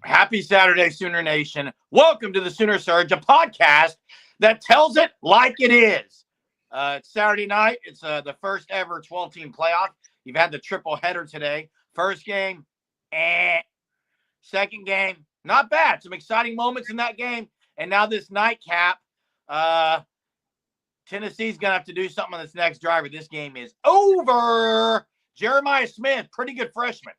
Happy Saturday, Sooner Nation. Welcome to the Sooner Surge, a podcast that tells it like it is. It's Saturday night. It's the first ever 12-team playoff. You've had the triple header today. First game, Second game, not bad. Some exciting moments in that game. And now this nightcap, Tennessee's going to have to do something on this next drive. This game is over. Jeremiah Smith, pretty good freshman.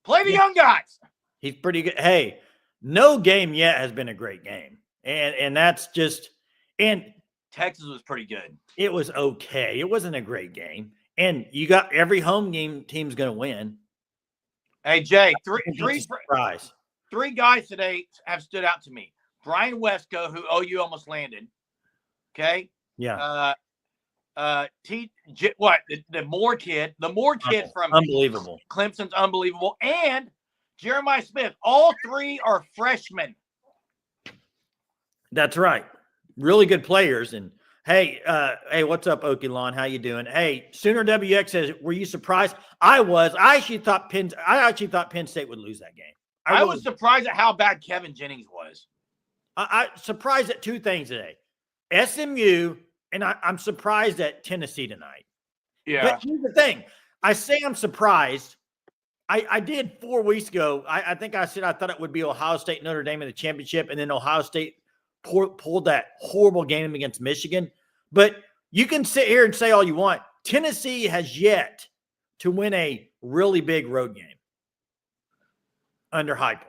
Play the young guys. He's pretty good. Hey, no game yet has been a great game. And that's just – and Texas was pretty good. It was okay. It wasn't a great game. And you got every home game team's going to win. Hey, Jay, three guys today have stood out to me. Brian Wesco, who OU almost landed. Okay? Yeah. The Moore kid from unbelievable. Clemson's unbelievable. And Jeremiah Smith. All three are freshmen. That's right. Really good players. And hey, what's up, Okie Lawn? How you doing? Hey, Sooner WX says, were you surprised? I was. I actually thought Penn State would lose that game. I was surprised at how bad Kevin Jennings was. I surprised at two things today. SMU, and I'm surprised at Tennessee tonight. Yeah. But here's the thing. I say I'm surprised. I did 4 weeks ago. I think I said I thought it would be Ohio State, Notre Dame in the championship, and then Ohio State pulled that horrible game against Michigan. But you can sit here and say all you want. Tennessee has yet to win a really big road game under Heupel.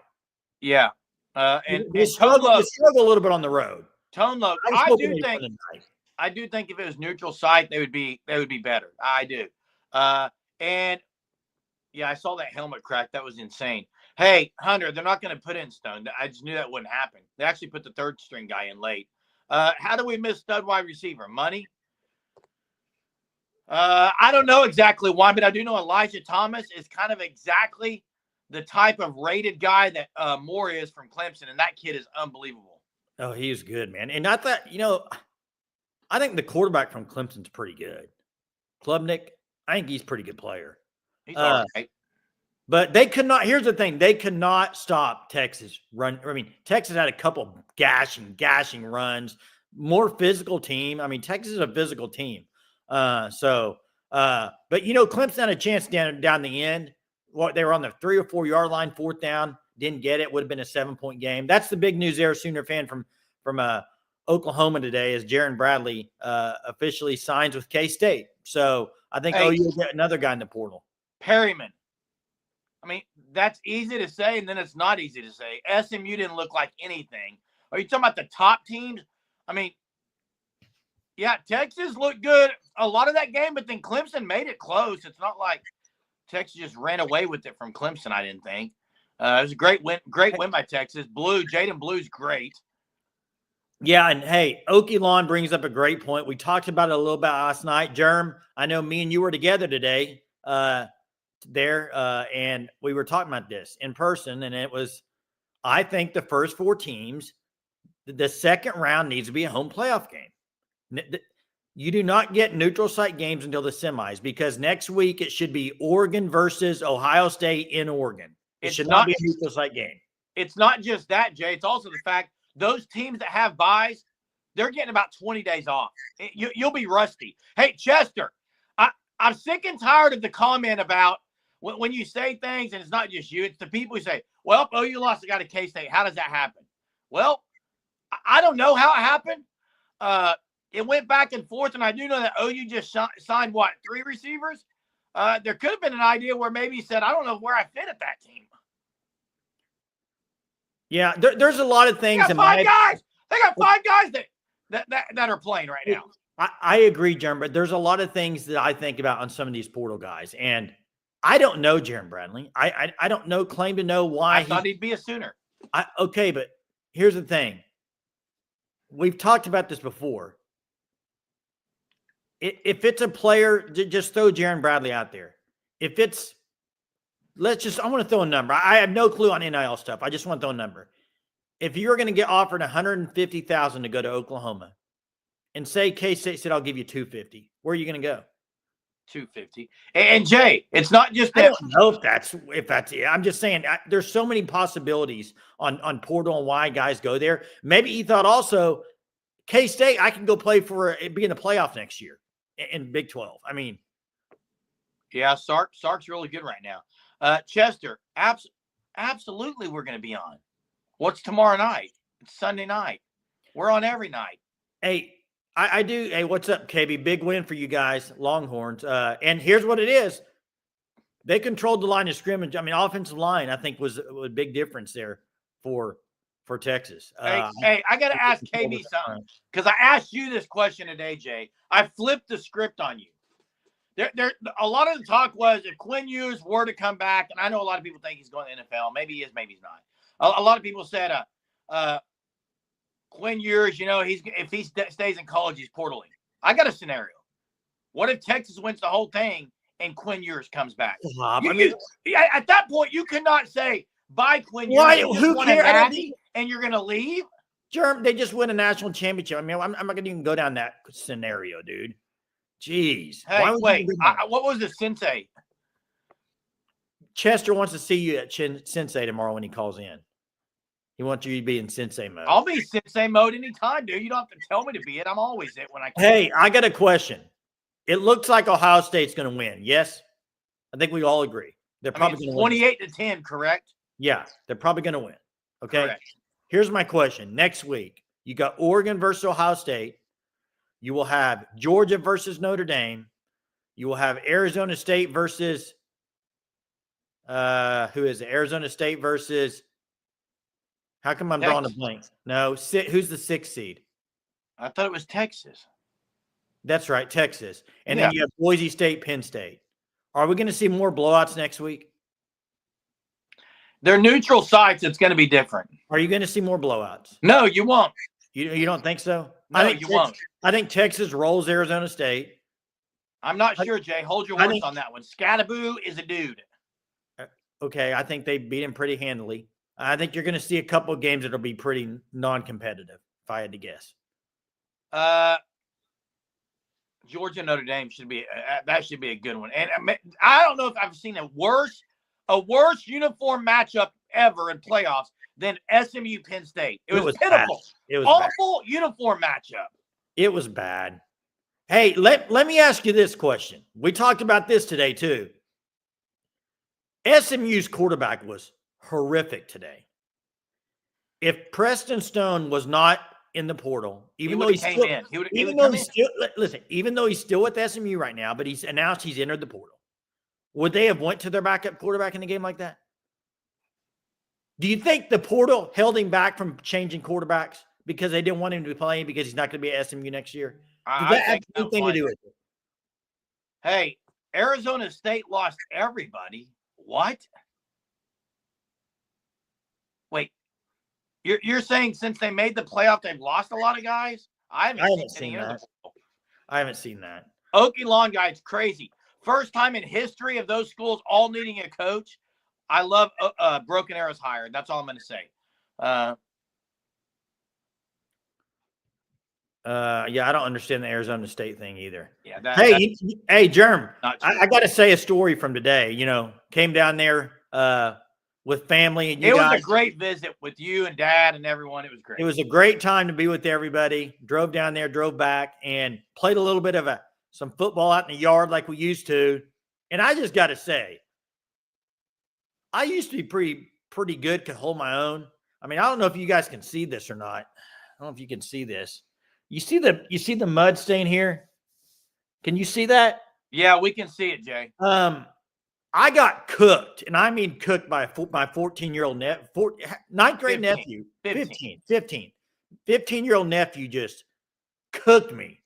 Yeah. And struggle a little bit on the road. Tone low. I do think if it was neutral site, they would be better. I do. And yeah, I saw that helmet crack. That was insane. Hey, Hunter, they're not going to put in Stone. I just knew that wouldn't happen. They actually put the third string guy in late. How do we miss stud wide receiver? Money? I don't know exactly why, but I do know Elijah Thomas is kind of exactly the type of rated guy that Moore is from Clemson, and that kid is unbelievable. Oh, he is good, man. And I thought, I think the quarterback from Clemson's pretty good. Klubnik, I think he's a pretty good player. He's all right. But they could not – here's the thing. They could not stop Texas run. I mean, Texas had a couple gashing runs, more physical team. I mean, Texas is a physical team. But, Clemson had a chance down the end. They were on the 3 or 4 yard line, fourth down, didn't get it. Would have been a 7-point game. That's the big news there, Sooner fan from Oklahoma today, is Jerand Bradley officially signs with K-State. So I think OU will get another guy in the portal. Perryman. I mean, that's easy to say, and then it's not easy to say. SMU didn't look like anything. Are you talking about the top teams? I mean, yeah, Texas looked good a lot of that game, but then Clemson made it close. It's not like Texas just ran away with it from Clemson, I didn't think. It was a great win by Texas. Jaden Blue's great. Yeah, and hey, Okie Lawn brings up a great point. We talked about it a little bit last night. Germ, I know me and you were together today and we were talking about this in person, and it was, I think the first 4 teams, the second round needs to be a home playoff game. You do not get neutral site games until the semis, because next week it should be Oregon versus Ohio State in Oregon. It should not be a neutral site game. It's not just that, Jay. It's also the fact those teams that have buys, they're getting about 20 days off. You'll be rusty. Hey, Chester, I'm sick and tired of the comment about when you say things, and it's not just you, it's the people who say, well, OU lost a guy to K-State. How does that happen? Well, I don't know how it happened. It went back and forth, and I do know that OU just signed, 3 receivers? There could have been an idea where maybe he said, I don't know where I fit at that team. Yeah, there's a lot of things. They got 5 guys that are playing right now. I agree, Jerem, but there's a lot of things that I think about on some of these portal guys, and I don't know Jerand Bradley. I don't claim to know why. I thought he'd be a Sooner. Okay, but here's the thing. We've talked about this before. If it's a player, just throw Jerand Bradley out there. If it's, I want to throw a number. I have no clue on NIL stuff. I just want to throw a number. If you're going to get offered $150,000 to go to Oklahoma, and say K-State said, I'll give you $250, where are you going to go? 250. And Jay, it's not just I that. don't know if that's it. I'm just saying there's so many possibilities on portal and why guys go there. Maybe he thought also K-State, I can go play for be in the playoff next year in Big 12. I mean, yeah, Sark's really good right now. Chester, absolutely, we're going to be on. What's tomorrow night? It's Sunday night. We're on every night. Hey, I do. Hey, what's up, KB? Big win for you guys, Longhorns. And here's what it is. They controlled the line of scrimmage. I mean, offensive line, I think, was a big difference there for Texas. Hey, I got to ask KB something because I asked you this question today, Jay. I flipped the script on you. There, a lot of the talk was if Quinn Ewers were to come back, and I know a lot of people think he's going to the NFL. Maybe he is, maybe he's not. A lot of people said Quinn Ewers, if he stays in college, he's portaling. I got a scenario. What if Texas wins the whole thing and Quinn Ewers comes back? At that point, you cannot say, bye, Quinn Ewers. Why? Who cares? And you're going to leave? Jerm, they just win a national championship. I mean, I'm not going to even go down that scenario, dude. Jeez. Hey, wait. What was the Sensei? Chester wants to see you at Sensei tomorrow when he calls in. He wants you to be in Sensei mode. I'll be Sensei mode anytime, dude. You don't have to tell me to be it. I'm always it when I can. Hey, I got a question. It looks like Ohio State's going to win. Yes? I think we all agree. They're probably going to win. 28-10, correct? Yeah, they're probably going to win. Okay? Correct. Here's my question. Next week, you got Oregon versus Ohio State. You will have Georgia versus Notre Dame. You will have Arizona State versus who is it? Arizona State versus how come I'm drawing a blank? No, who's the 6th seed? I thought it was Texas. That's right, Texas. And then you have Boise State, Penn State. Are we going to see more blowouts next week? They're neutral sites. It's going to be different. Are you going to see more blowouts? No, you won't. You don't think so? No, you won't. I think Texas rolls Arizona State. I'm not sure, Jay. Hold your horse on that one. Scattaboo is a dude. Okay, I think they beat him pretty handily. I think you're going to see a couple of games that'll be pretty non-competitive, if I had to guess. Georgia Notre Dame should be a good one. And I don't know if I've seen a worse uniform matchup ever in playoffs than SMU Penn State. It was pitiful. Bad. It was awful uniform matchup. It was bad. Hey, let me ask you this question. We talked about this today too. SMU's quarterback was horrific today. If Preston Stone was not in the portal, even though he's still with SMU right now, but he's announced he's entered the portal, would they have went to their backup quarterback in a game like that? Do you think the portal held him back from changing quarterbacks because they didn't want him to be playing because he's not going to be at SMU next year? Does that have anything to do with it? Hey, Arizona State lost everybody. What? Wait, you're saying since they made the playoff, they've lost a lot of guys? I haven't seen that. I haven't seen that. Okie Lawn guy, it's crazy. First time in history of those schools all needing a coach. I love Broken Arrow's hired. That's all I'm going to say. Yeah, I don't understand the Arizona State thing either. Yeah. Hey, Germ, I got to say a story from today. Came down there with family. And it was a great visit with you and Dad and everyone. It was great. It was a great time to be with everybody. Drove down there, drove back, and played a little bit of some football out in the yard like we used to. And I just got to say, I used to be pretty good, could hold my own. I mean, I don't know if you guys can see this or not. I don't know if you can see this. You see the mud stain here? Can you see that? Yeah, we can see it, Jay. I got cooked, and I mean cooked by my 14-year-old ninth grade nephew. 15-year-old nephew just cooked me.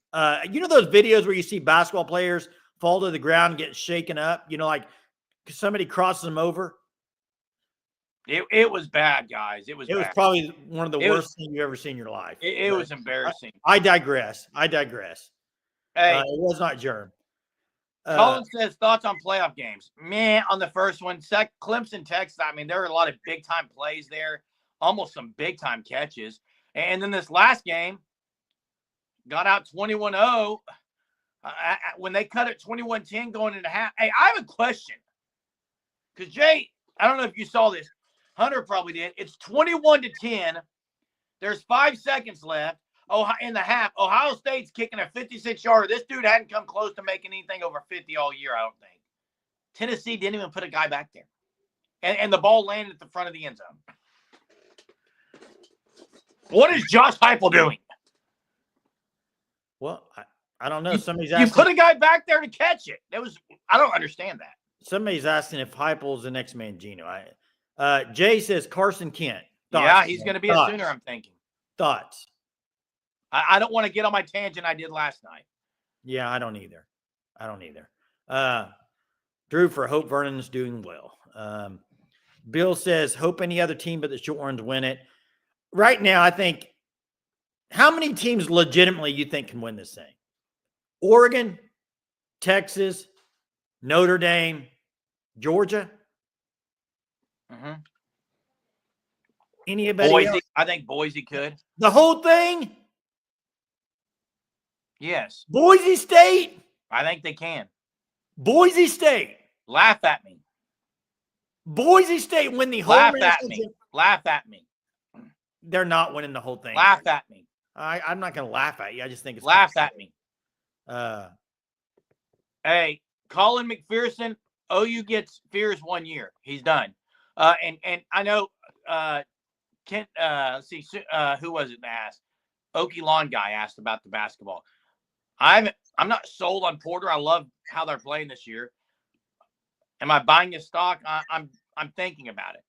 You know those videos where you see basketball players fall to the ground and get shaken up? Like somebody crosses them over. It was bad, guys. It was probably one of the worst things you've ever seen in your life. It was embarrassing. I digress. Hey, it was not Germ. Colin says thoughts on playoff games. Man, on the first one, Clemson, Texas. I mean, there were a lot of big time plays there, almost some big time catches. And then this last game got out 21-0. When they cut it 21-10 going into half. Hey, I have a question. Because, Jay, I don't know if you saw this. Hunter probably did. It's 21-10. There's 5 seconds left. In the half, Ohio State's kicking a 56-yarder. This dude hadn't come close to making anything over 50 all year, I don't think. Tennessee didn't even put a guy back there. And the ball landed at the front of the end zone. What is Josh Heupel doing? Well, I don't know. Somebody's You asking. put a guy back there to catch it. I don't understand that. Somebody's asking if Heupel's the next Mangino. Jay says Carson Kent. Thoughts? Yeah, he's going to be a Sooner, I'm thinking. Thoughts? I don't want to get on my tangent I did last night. Yeah, I don't either. Drew for Hope Vernon's doing well. Bill says, hope any other team but the Shorns win it. Right now, I think, how many teams legitimately you think can win this thing? Oregon, Texas, Notre Dame, Georgia? Mm-hmm. Anybody Boise? else? I think Boise could. The whole thing? Yes. Boise State? I think they can. Boise State. Laugh at me. Boise State win the whole Laugh at me. Laugh at me. They're not winning the whole thing. Laugh at me. I'm not going to laugh at you. I just think it's laugh at me. Hey, Colin McPherson, OU gets Fears 1 year. He's done. And I know Kent. Let's see, who was it that asked? Okie Lawn guy asked about the basketball. I'm not sold on Porter. I love how they're playing this year. Am I buying a stock? I'm thinking about it.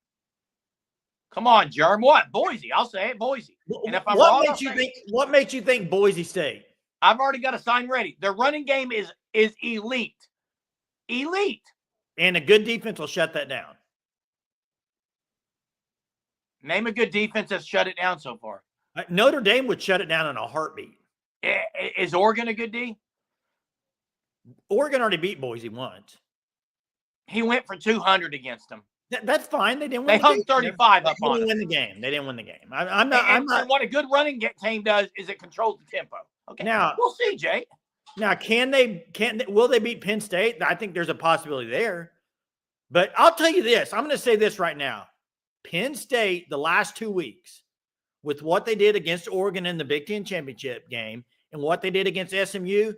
Come on, Jerm. What? Boise. I'll say it, Boise. And if I'm wrong, what makes you think Boise State? I've already got a sign ready. Their running game is elite. Elite. And a good defense will shut that down. Name a good defense that's shut it down so far. Notre Dame would shut it down in a heartbeat. Is Oregon a good D? Oregon already beat Boise once. He went for 200 against them. That's fine. They didn't win. They hung 35 up on them. They didn't win the game. They didn't win the game. I'm not. What a good running team does is it controls the tempo. Okay. Now we'll see, Jay. Now, will they beat Penn State? I think there's a possibility there. But I'll tell you this. I'm going to say this right now. Penn State, the last 2 weeks, with what they did against Oregon in the Big Ten championship game and what they did against SMU,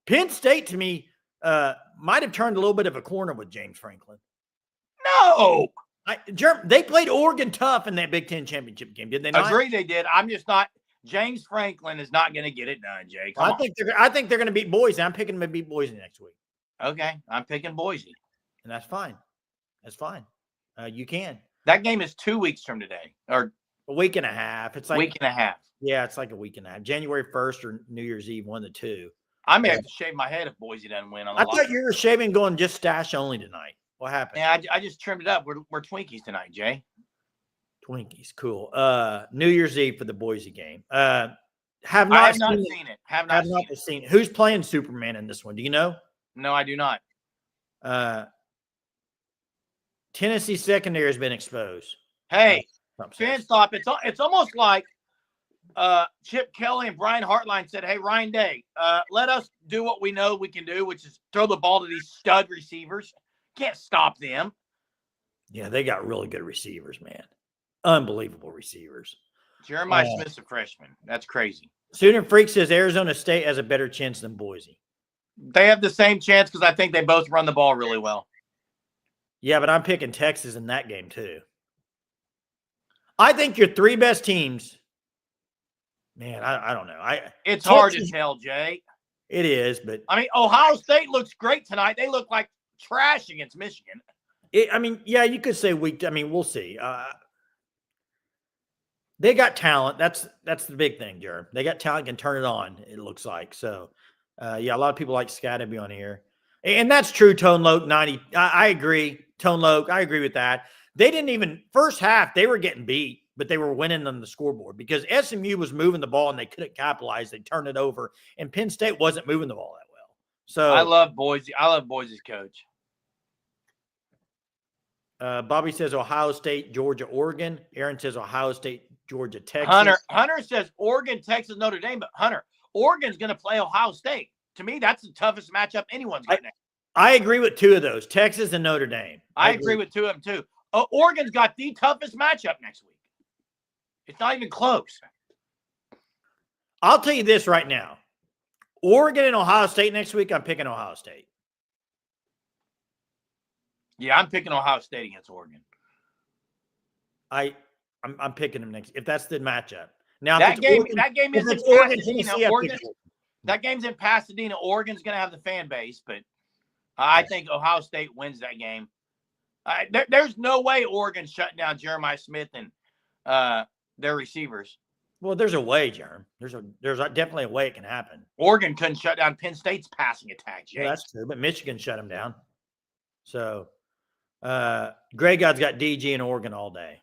Penn State, to me, might have turned a little bit of a corner with James Franklin. No. They played Oregon tough in that Big Ten championship game, did they not? Agree they did. I'm just not – James Franklin is not going to get it done, Jay. I think they're going to beat Boise. I'm picking them to beat Boise next week. Okay. I'm picking Boise. And that's fine. That's fine. You can. That game is 2 weeks from today. Or a week and a half. It's like week and a half. Yeah, it's like a week and a half. January 1st or New Year's Eve, 1 of the 2. I may have to shave my head if Boise doesn't win. I thought you were shaving going just stash only tonight. What happened? Yeah, I just trimmed it up. We're Twinkies tonight, Jay. Twinkies, cool. New Year's Eve for the Boise game. I have not seen it. Have not seen it. Who's playing Superman in this one? Do you know? No, I do not. Tennessee secondary has been exposed. Hey, fan stop. It's almost like Chip Kelly and Brian Hartline said, hey, Ryan Day, let us do what we know we can do, which is throw the ball to these stud receivers. Can't stop them. Yeah, they got really good receivers, man. Unbelievable receivers. Jeremiah Smith's a freshman. That's crazy. Student Freak says Arizona State has a better chance than Boise. They have the same chance because I think they both run the ball really well. Yeah, but I'm picking Texas in that game too. I think your 3 best teams, man, I don't know. It's hard to tell, Jay. It is, but I mean, Ohio State looks great tonight. They look like trash against Michigan. Yeah, you could say weak. I mean, we'll see. They got talent. That's the big thing, Jerm. They got talent, can turn it on, it looks like. So, yeah, a lot of people like Sky to be on here. And that's true, Tone Loke 90. I agree. Tone Loke, I agree with that. They didn't even – first half, they were getting beat, but they were winning on the scoreboard because SMU was moving the ball and they couldn't capitalize. They turned it over, and Penn State wasn't moving the ball that well. So I love Boise. I love Boise's coach. Bobby says Ohio State, Georgia, Oregon. Aaron says Ohio State, Georgia, Texas. Hunter says Oregon, Texas, Notre Dame. But, Hunter, Oregon's going to play Ohio State. to me, that's the toughest matchup anyone's got next. I agree with two of those, Texas and Notre Dame. I agree with two of them, too. Oregon's got the toughest matchup next week. It's not even close. I'll tell you this right now. Oregon and Ohio State next week, I'm picking Ohio State. Yeah, I'm picking Ohio State against Oregon. I'm picking them next. If that's the matchup. Now that game is in Pasadena. Oregon. That game's in Pasadena. Oregon's going to have the fan base, but I think Ohio State wins that game. There's no way Oregon's shutting down Jeremiah Smith and their receivers. Well, there's a way, Jerem. There's definitely a way it can happen. Oregon couldn't shut down Penn State's passing attack, Jay. Well, that's true, but Michigan shut them down. So, Greg God's got DG in Oregon all day.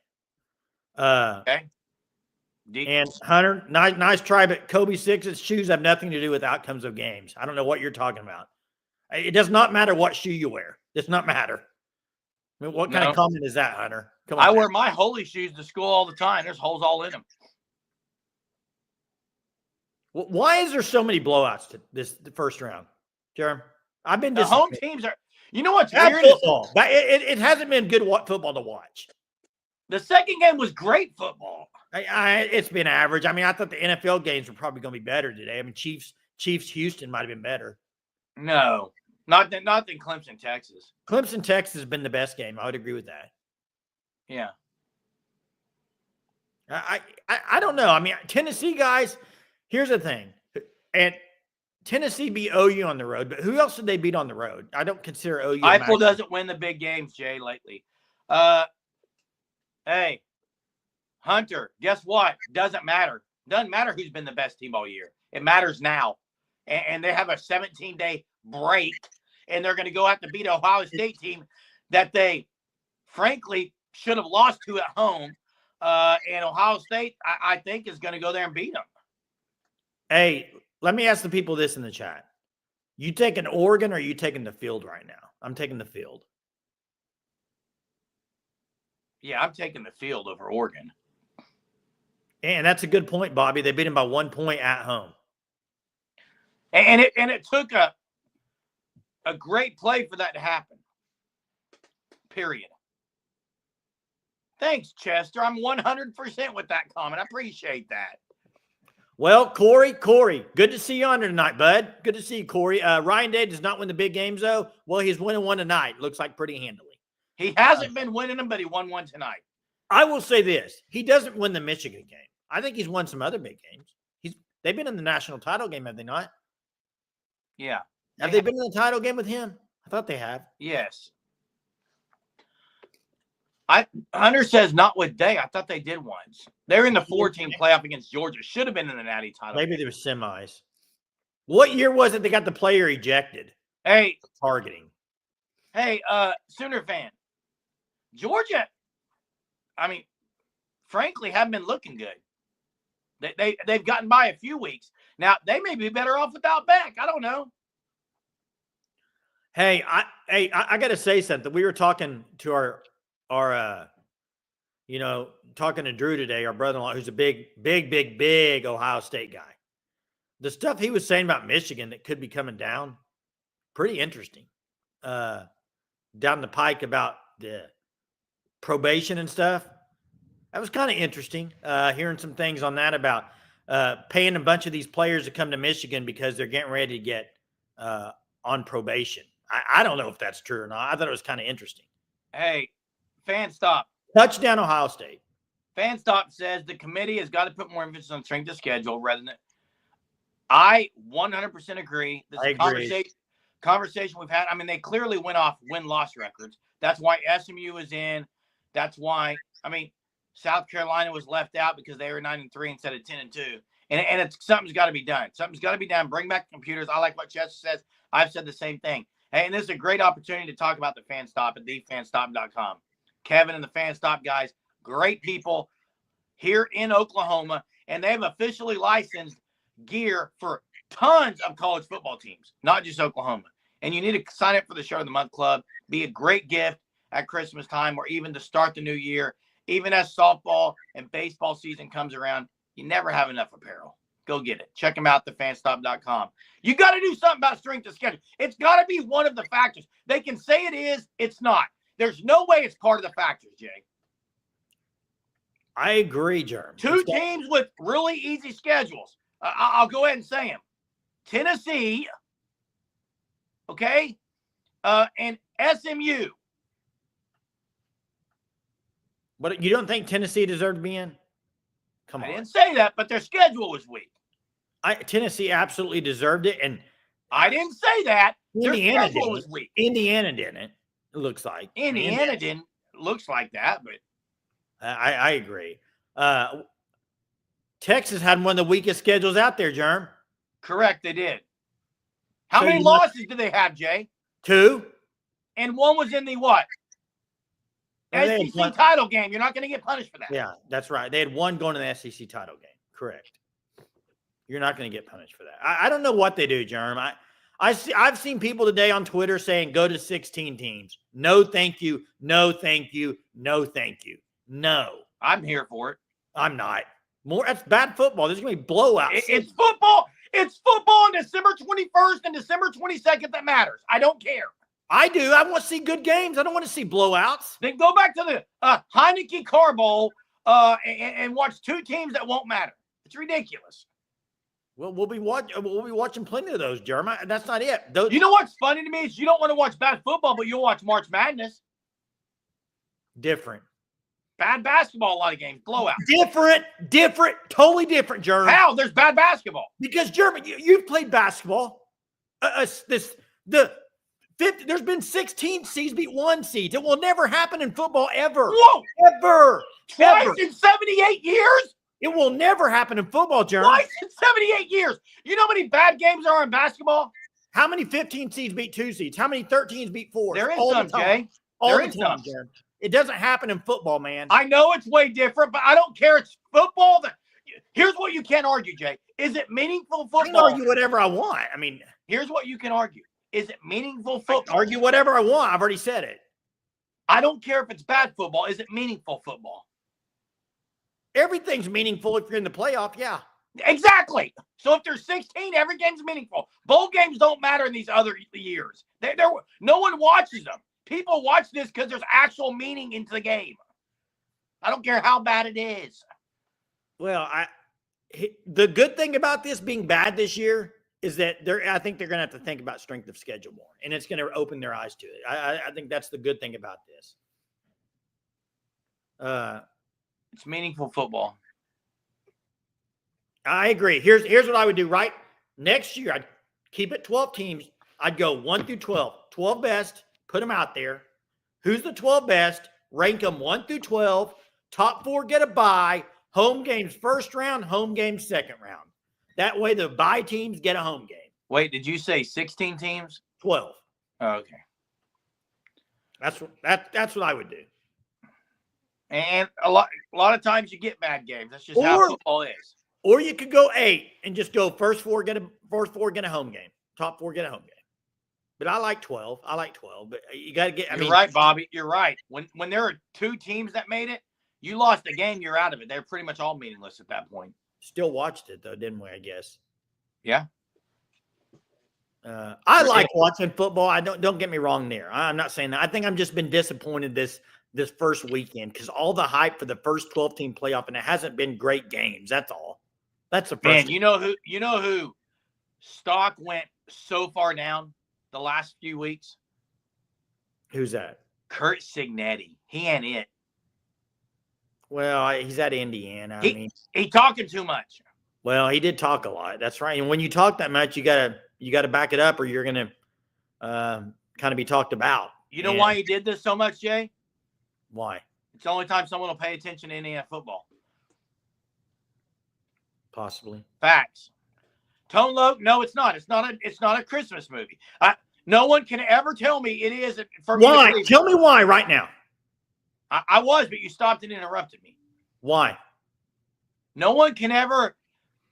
Okay. And Hunter, nice try, but Kobe Six's shoes have nothing to do with outcomes of games. I don't know what you're talking about. It does not matter what shoe you wear. It does not matter. I mean, what kind of comment is that, Hunter? Come on, I wear my holy shoes to school all the time. There's holes all in them. Why is there so many blowouts to the first round, Jeremy? I've been the home teams are. You know what's weird? Football. It hasn't been good football to watch. The second game was great football. It's been average. I mean, I thought the NFL games were probably going to be better today. I mean, Chiefs Houston might have been better. No, not than Clemson Texas. Clemson Texas has been the best game. I would agree with that. Yeah. I don't know. I mean, Tennessee guys. Here's the thing, and Tennessee beat OU on the road, but who else did they beat on the road? I don't consider OU. Eiffel doesn't win the big games, Jay, lately. Hey, Hunter, guess what? Doesn't matter. Doesn't matter who's been the best team all year. It matters now. And they have a 17-day break, and they're going to go out to beat an Ohio State team that they, frankly, should have lost to at home. And Ohio State, I think, is going to go there and beat them. Hey, let me ask the people this in the chat. You taking Oregon or are you taking the field right now? I'm taking the field. Yeah, I'm taking the field over Oregon. And that's a good point, Bobby. They beat him by 1 point at home. And it took a great play for that to happen. Period. Thanks, Chester. I'm 100% with that comment. I appreciate that. Well, Corey, good to see you on tonight, bud. Good to see you, Corey. Ryan Day does not win the big games, though. Well, he's winning one tonight. Looks like pretty handily. He hasn't been winning them, but he won one tonight. I will say this. He doesn't win the Michigan game. I think he's won some other big games. They've been in the national title game, have they not? Yeah. Have they been in the title game with him? I thought they have. Yes. Hunter says not with Day. I thought they did once. They're in the 4-team playoff against Georgia. Should have been in the Natty title. Maybe there were semis. What year was it they got the player ejected? Hey. Targeting. Hey, Sooner fan. Georgia, I mean, frankly, haven't been looking good. They've gotten by a few weeks. Now, they may be better off without Beck. I don't know. Hey, I got to say something. We were talking to our talking to Drew today, our brother-in-law, who's a big Ohio State guy. The stuff he was saying about Michigan that could be coming down, pretty interesting. Down the pike about the probation and stuff. That was kind of interesting, hearing some things on that about paying a bunch of these players to come to Michigan because they're getting ready to get on probation. I don't know if that's true or not. I thought it was kind of interesting. Hey, fan stop. Touchdown, Ohio State. Fan stop says the committee has got to put more emphasis on strength of schedule rather than. I 100% agree. This is a conversation we've had. I mean, they clearly went off win-loss records. That's why SMU is in. That's why, I mean, South Carolina was left out because they were 9-3 instead of 10-2. And it's something's got to be done. Something's got to be done. Bring back computers. I like what Chester says. I've said the same thing. Hey, and this is a great opportunity to talk about the Fan Stop at thefanstop.com. Kevin and the Fan Stop guys, great people here in Oklahoma, and they've officially licensed gear for tons of college football teams, not just Oklahoma. And you need to sign up for the Show of the Month Club. Be a great gift at Christmas time or even to start the new year. Even as softball and baseball season comes around, you never have enough apparel. Go get it. Check them out, thefanstop.com. You got to do something about strength of schedule. It's got to be one of the factors. They can say it is. It's not. There's no way it's part of the factors, Jay. I agree, Jerm. Two teams with really easy schedules. I'll go ahead and say them. Tennessee, okay, and SMU. But you don't think Tennessee deserved to be in? Come on. I didn't say that, but their schedule was weak. Tennessee absolutely deserved it, and I didn't say that. Indiana Their schedule didn't. was weak. Indiana didn't. It looks like Indiana didn't. Looks like that, but I agree. Texas had one of the weakest schedules out there, Jerm. correct, they did. How So many you losses did they have, Jay? 2. And one was in the what? And they had SEC one- title game. You're not going to get punished for that. Yeah, that's right. They had one going to the SEC title game. Correct. You're not going to get punished for that. I don't know what they do, Jerm. I've seen people today on Twitter saying go to 16 teams. No, thank you. No, thank you. No, thank you. No, I'm here for it. I'm not. That's bad football. There's going to be blowouts. It's football. It's football on December 21st and December 22nd that matters. I don't care. I do. I want to see good games. I don't want to see blowouts. Then go back to the Heineke Car Bowl and watch two teams that won't matter. It's ridiculous. Well, we'll be watching plenty of those, Jeremiah. That's not it. You know what's funny to me is you don't want to watch bad football, but you'll watch March Madness. Different. Bad basketball, a lot of games, blowout. Different, totally different, Jeremy. How? There's bad basketball. Because Jeremy, you've played basketball. There's been 16 seeds beat 1 seed. It will never happen in football ever. Whoa! Ever. Twice Ever. in 78 years? It will never happen in football, Jeremy. Twice in 78 years. You know how many bad games there are in basketball? How many 15 seeds beat 2 seeds? How many 13s beat 4? There is All some, the time. Jay. All There the is time, some. Jeremy. It doesn't happen in football, man. I know it's way different, but I don't care. It's football. Here's what you can't argue, Jay. Is it meaningful I can football? argue whatever I want. I mean, Here's what you can argue. Is it meaningful I can football? argue whatever I want. I've already said it. I don't care if it's bad football. Is it meaningful football? Everything's meaningful if you're in the playoff, yeah. Exactly. So if there's 16, every game's meaningful. Bowl games don't matter in these other years. No one watches them. People watch this because there's actual meaning into the game. I don't care how bad it is. Well, the good thing about this being bad this year is that I think they're going to have to think about strength of schedule more, and it's going to open their eyes to it. I think that's the good thing about this. It's meaningful football. I agree. Here's what I would do, right? Next year, I'd keep it 12 teams. I'd go 1 through 12. 12 best, put them out there. Who's the 12 best? Rank them 1 through 12. Top 4 get a bye. Home games first round, home games second round. That way the bye teams get a home game. Wait, did you say 16 teams? 12. Oh, okay. That's what I would do. And a lot of times you get bad games. That's just how football is. Or you could go 8 and just go first four get a home game. Top 4 get a home game. But I like 12. But you got to get. You're right, Bobby. You're right. When there are 2 teams that made it, you lost the game. You're out of it. They're pretty much all meaningless at that point. Still watched it though, didn't we? I guess. Yeah. I like watching football. I don't get me wrong there. I'm not saying that. I think I'm just been disappointed this first weekend because all the hype for the first 12-team playoff and it hasn't been great games. That's all. That's the first. Man, you know who stock went so far down the last few weeks? Who's that? Kurt Signetti. He ain't it. Well, he's at Indiana. He talking too much. Well, he did talk a lot. That's right. And when you talk that much, you gotta back it up, or you're gonna kind of be talked about. You know why he did this so much, Jay? Why? It's the only time someone will pay attention to Indiana football. Possibly. Facts. Tone Loc, no, it's not. It's not a Christmas movie. No one can ever tell me it is for me. Why? Tell me why right now. I was, but you stopped and interrupted me. Why? No one can ever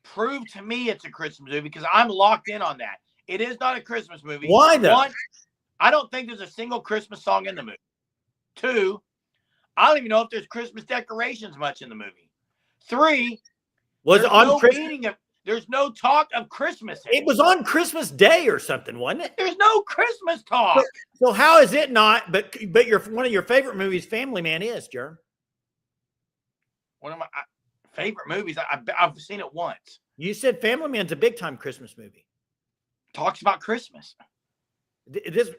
prove to me it's a Christmas movie because I'm locked in on that. It is not a Christmas movie. Why though? 1, I don't think there's a single Christmas song in the movie. 2, I don't even know if there's Christmas decorations much in the movie. 3, There's no talk of Christmas. It was on Christmas Day or something, wasn't it? There's no Christmas talk. So how is it not? But one of your favorite movies, Family Man, is, Jerand. One of my favorite movies. I've seen it once. You said Family Man's a big time Christmas movie. Talks about Christmas. This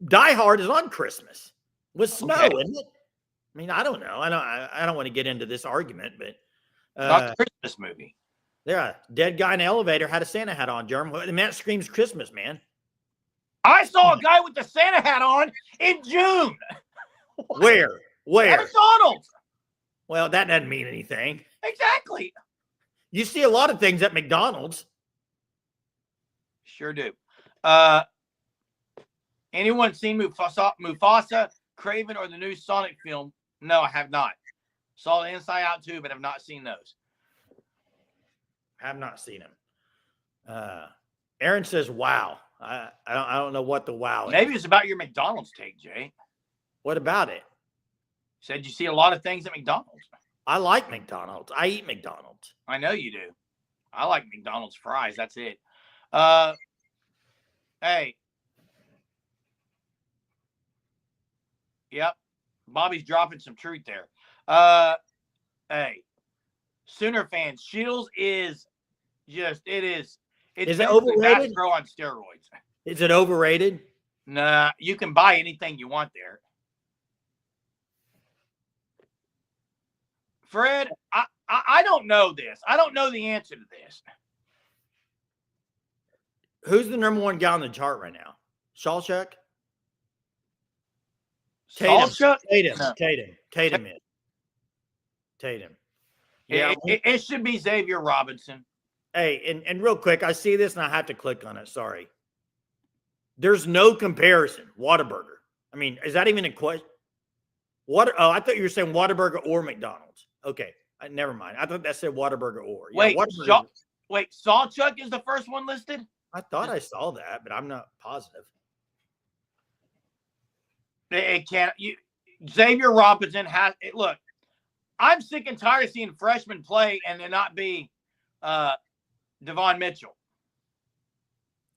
Die Hard is on Christmas with snow, isn't it? I mean, I don't know. I don't want to get into this argument, but Not the Christmas movie. Yeah, dead guy in an elevator had a Santa hat on, Jerand. I mean, that screams Christmas, man. I saw a guy with the Santa hat on in June. Where? At McDonald's. Well, that doesn't mean anything. Exactly. You see a lot of things at McDonald's. Sure do. Anyone seen Mufasa, Craven, or the new Sonic film? No, I have not. Saw Inside Out 2, but have not seen those. Have not seen him. Aaron says, "Wow." I don't know what the wow is. Maybe it's about your McDonald's take, Jay. What about it? Said you see a lot of things at McDonald's. I like McDonald's. I eat McDonald's. I know you do. I like McDonald's fries. That's it. Hey. Yep. Bobby's dropping some truth there. Hey. Sooner fans, Shields is just, it's it overrated? Bass Pro on steroids. Is it overrated? Nah, you can buy anything you want there. Fred, I don't know this. I don't know the answer to this. Who's the number one guy on the chart right now? Shawshuck? Tatum is. Tatum. Yeah, it should be Xavier Robinson. Hey, and real quick, I see this and I have to click on it. Sorry. There's no comparison. Whataburger. I mean, is that even a question? Oh, I thought you were saying Whataburger or McDonald's. Okay, never mind. I thought that said Whataburger or. Yeah, wait, Sawchuck is the first one listed? I thought I saw that, but I'm not positive. It can't. Xavier Robinson has it. Look, I'm sick and tired of seeing freshmen play and there not be Devon Mitchell.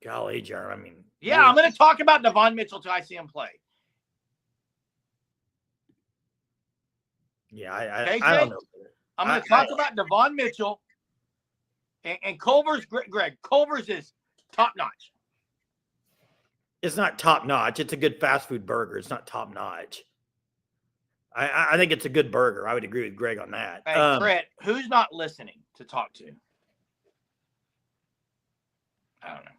Golly, Jar. I mean, yeah, I'm going to talk about Devon Mitchell till I see him play. Yeah, I don't know. I'm going to talk about Devon Mitchell and Culver's. Greg, Culver's is top notch. It's not top notch. It's a good fast food burger. It's not top notch. I think it's a good burger. I would agree with Greg on that. Hey, Fred, who's not listening to talk to? I don't know.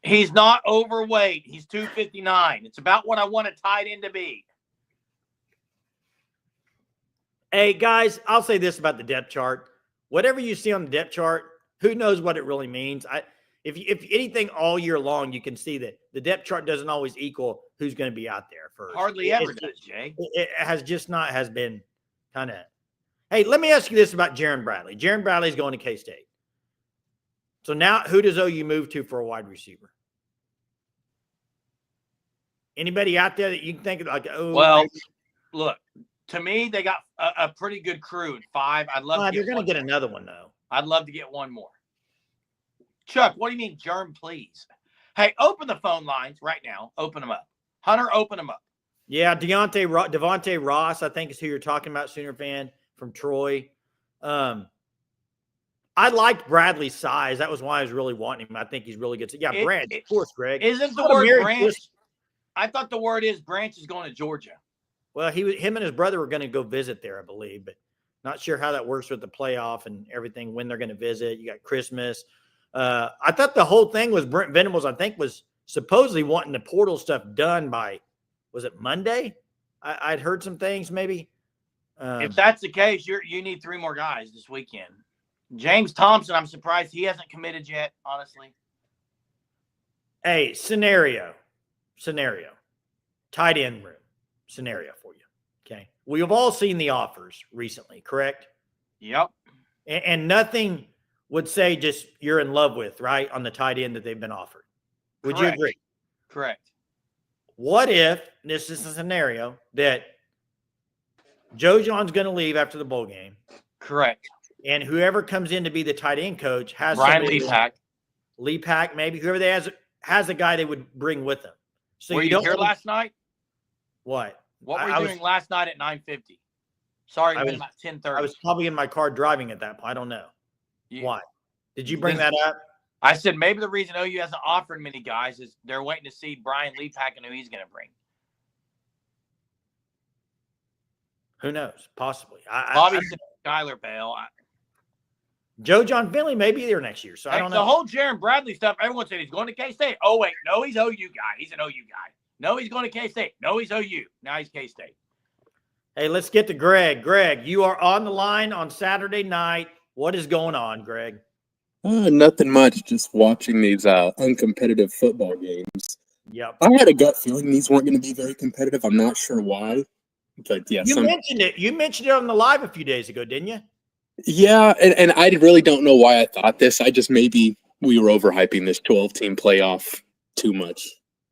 He's not overweight. He's 259. It's about what I want a tight end to be. Hey, guys, I'll say this about the depth chart. Whatever you see on the depth chart, who knows what it really means? If anything all year long, you can see that the depth chart doesn't always equal who's going to be out there first. Hardly ever does, Jay. It has been kind of. Hey, let me ask you this about Jerand Bradley. Jerand Bradley's going to K-State. So now who does OU move to for a wide receiver? Anybody out there that you can think of like, oh, well, maybe? Look, to me, they got a pretty good crew in 5. I'd love to you're going to get another one, though. I'd love to get one more. Chuck, what do you mean, Germ, please? Hey, open the phone lines right now. Open them up. Hunter, open them up. Yeah, Devontae Ross, I think is who you're talking about, Sooner fan from Troy. I liked Bradley's size. That was why I was really wanting him. I think he's really good. So, yeah, Branch, of course, Greg. Isn't the word Branch? I thought the word is Branch is going to Georgia. Well, him and his brother were going to go visit there, I believe, but not sure how that works with the playoff and everything, when they're going to visit. You got Christmas. I thought the whole thing was Brent Venables, I think, was supposedly wanting the portal stuff done by, was it Monday? I'd heard some things maybe. If that's the case, you need 3 more guys this weekend. James Thompson, I'm surprised he hasn't committed yet, honestly. Hey, scenario. Tight end room scenario for you. Okay. We have all seen the offers recently, correct? Yep. And nothing would say just you're in love with, right, on the tight end that they've been offered. Would you agree? Correct. What if this is a scenario that Joe John's going to leave after the bowl game? Correct. And whoever comes in to be the tight end coach has Brian somebody Leapak. Leapak, maybe whoever they has a guy they would bring with them. So Were you here last night? What? What were you doing last night at 9:50? Sorry, it's been about 10:30. I was probably in my car driving at that point. I don't know. Why? Did you bring that up? I said maybe the reason OU hasn't offered many guys is they're waiting to see Brian Leapak and who he's going to bring. Who knows? Possibly. Bobby said Skylar Bell. Joe John Finley may be there next year, so I don't know. The whole Jerand Bradley stuff, everyone said he's going to K-State. Oh, wait. No, he's OU guy. He's an OU guy. No, he's going to K-State. No, he's OU. Now he's K-State. Hey, let's get to Greg. Greg, you are on the line on Saturday night. What is going on, Greg? Nothing much. Just watching these uncompetitive football games. Yep. I had a gut feeling these weren't going to be very competitive. I'm not sure why. But yeah, you mentioned it. You mentioned it on the live a few days ago, didn't you? Yeah, and I really don't know why I thought this. I just maybe we were overhyping this 12-team playoff too much.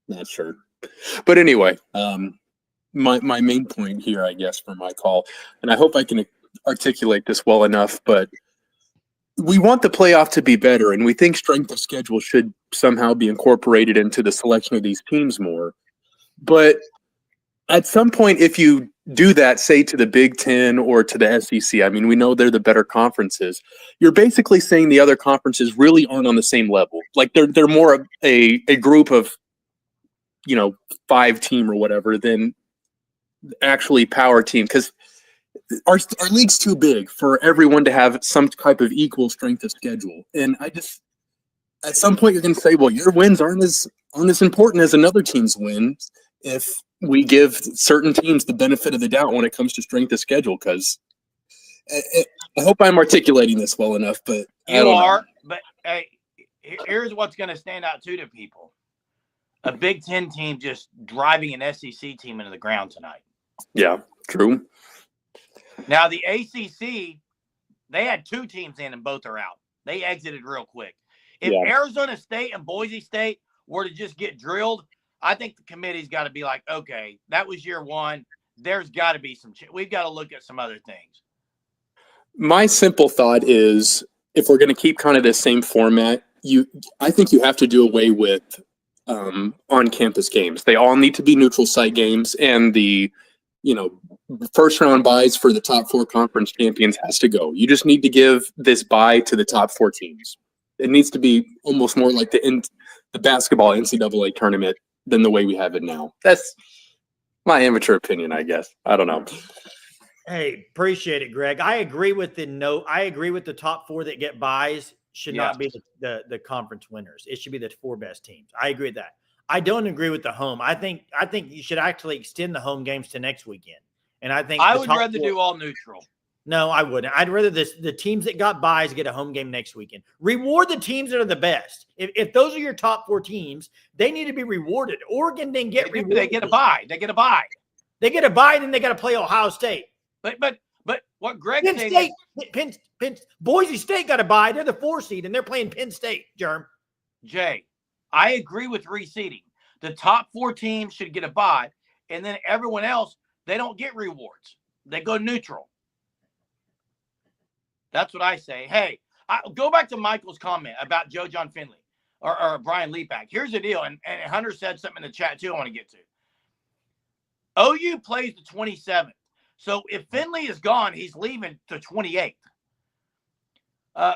Not sure. But anyway, my main point here, I guess, for my call, and I hope I can articulate this well enough, but we want the playoff to be better, and we think strength of schedule should somehow be incorporated into the selection of these teams more. But at some point, if you do that, say to the Big Ten or to the SEC, I mean, we know they're the better conferences. You're basically saying the other conferences really aren't on the same level. Like they're more a group of, 5-team or whatever than actually power team, because our league's too big for everyone to have some type of equal strength of schedule. And I just, at some point, you're going to say, well, your wins aren't as important as another team's wins if we give certain teams the benefit of the doubt when it comes to strength of schedule. Because I hope I'm articulating this well enough, but you are. But hey, here's what's going to stand out too to people: a Big Ten team just driving an SEC team into the ground tonight. Yeah, true. Now the ACC, they had 2 teams in and both are out. They exited real quick. If Arizona State and Boise State were to just get drilled, I think the committee's got to be like, okay, that was year 1. There's got to be we've got to look at some other things. My simple thought is, if we're going to keep kind of the same format, I think you have to do away with on-campus games. They all need to be neutral site games, and the first round buys for the top 4 conference champions has to go. You just need to give this bye to the top 4 teams. It needs to be almost more like the basketball NCAA tournament than the way we have it now. That's my amateur opinion, I guess. I don't know. Hey, appreciate it, Greg. I agree with the top 4 that get buys should not be the conference winners. It should be the 4 best teams. I agree with that. I don't agree with the home. I think you should actually extend the home games to next weekend. And I think I would rather do all neutral. No, I wouldn't. I'd rather the teams that got buys get a home game next weekend. Reward the teams that are the best. If those are your top 4 teams, they need to be rewarded. Oregon didn't get rewarded. They get a buy. They get a buy. They get a buy, and then they got to play Ohio State. But what Greg Penn said State, Boise State got a buy. They're the 4 seed, and they're playing Penn State, Jerm. Jay, I agree with reseeding. The top 4 teams should get a bye, and then everyone else, they don't get rewards. They go neutral. That's what I say. Hey, go back to Michael's comment about Joe John Finley or Brian Leapak. Here's the deal, and Hunter said something in the chat too I want to get to. OU plays the 27th. So if Finley is gone, he's leaving the 28th.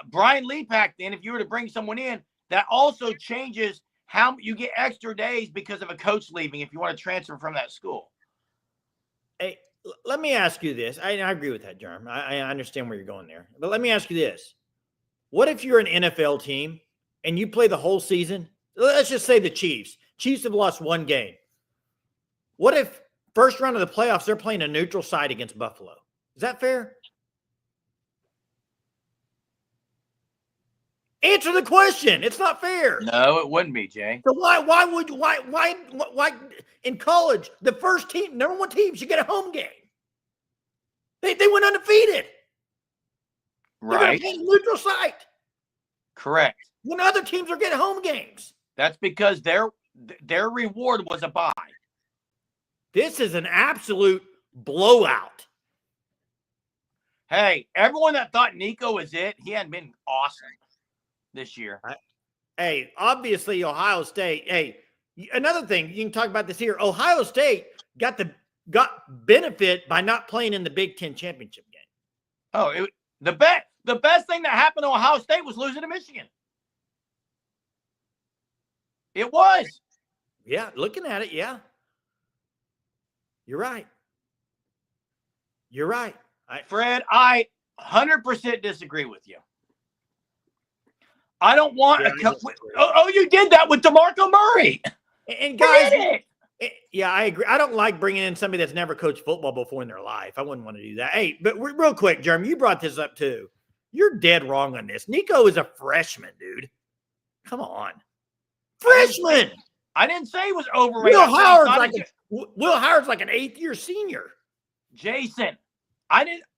Brian Leapak, then, if you were to bring someone in, that also changes how you get extra days because of a coach leaving if you want to transfer from that school. Hey, let me ask you this. I agree with that, Jerm. I understand where you're going there. But let me ask you this. What if you're an NFL team and you play the whole season? Let's just say the Chiefs. Chiefs have lost 1 game. What if first round of the playoffs, they're playing a neutral site against Buffalo? Is that fair? Answer the question. It's not fair. No, it wouldn't be, Jay. So why in college, the first team, number 1 team should get a home game? They went undefeated. They're going to play a neutral site. Correct. When other teams are getting home games. That's because their reward was a bye. This is an absolute blowout. Hey, everyone that thought Nico was it, he hadn't been awesome this year. Hey, obviously Ohio State. Hey, another thing, you can talk about this here. Ohio State got benefit by not playing in the Big Ten championship game. Oh, the best thing that happened to Ohio State was losing to Michigan. It was. Yeah, looking at it, yeah. You're right. You're right. Fred, I 100% disagree with you. I don't want you did that with DeMarco Murray. And guys, yeah, I agree. I don't like bringing in somebody that's never coached football before in their life. I wouldn't want to do that. Hey, but real quick, Jeremy, you brought this up too. You're dead wrong on this. Nico is a freshman, dude. Come on. Freshman. I didn't say he was overrated. Will Howard's like an 8th-year senior. Jason,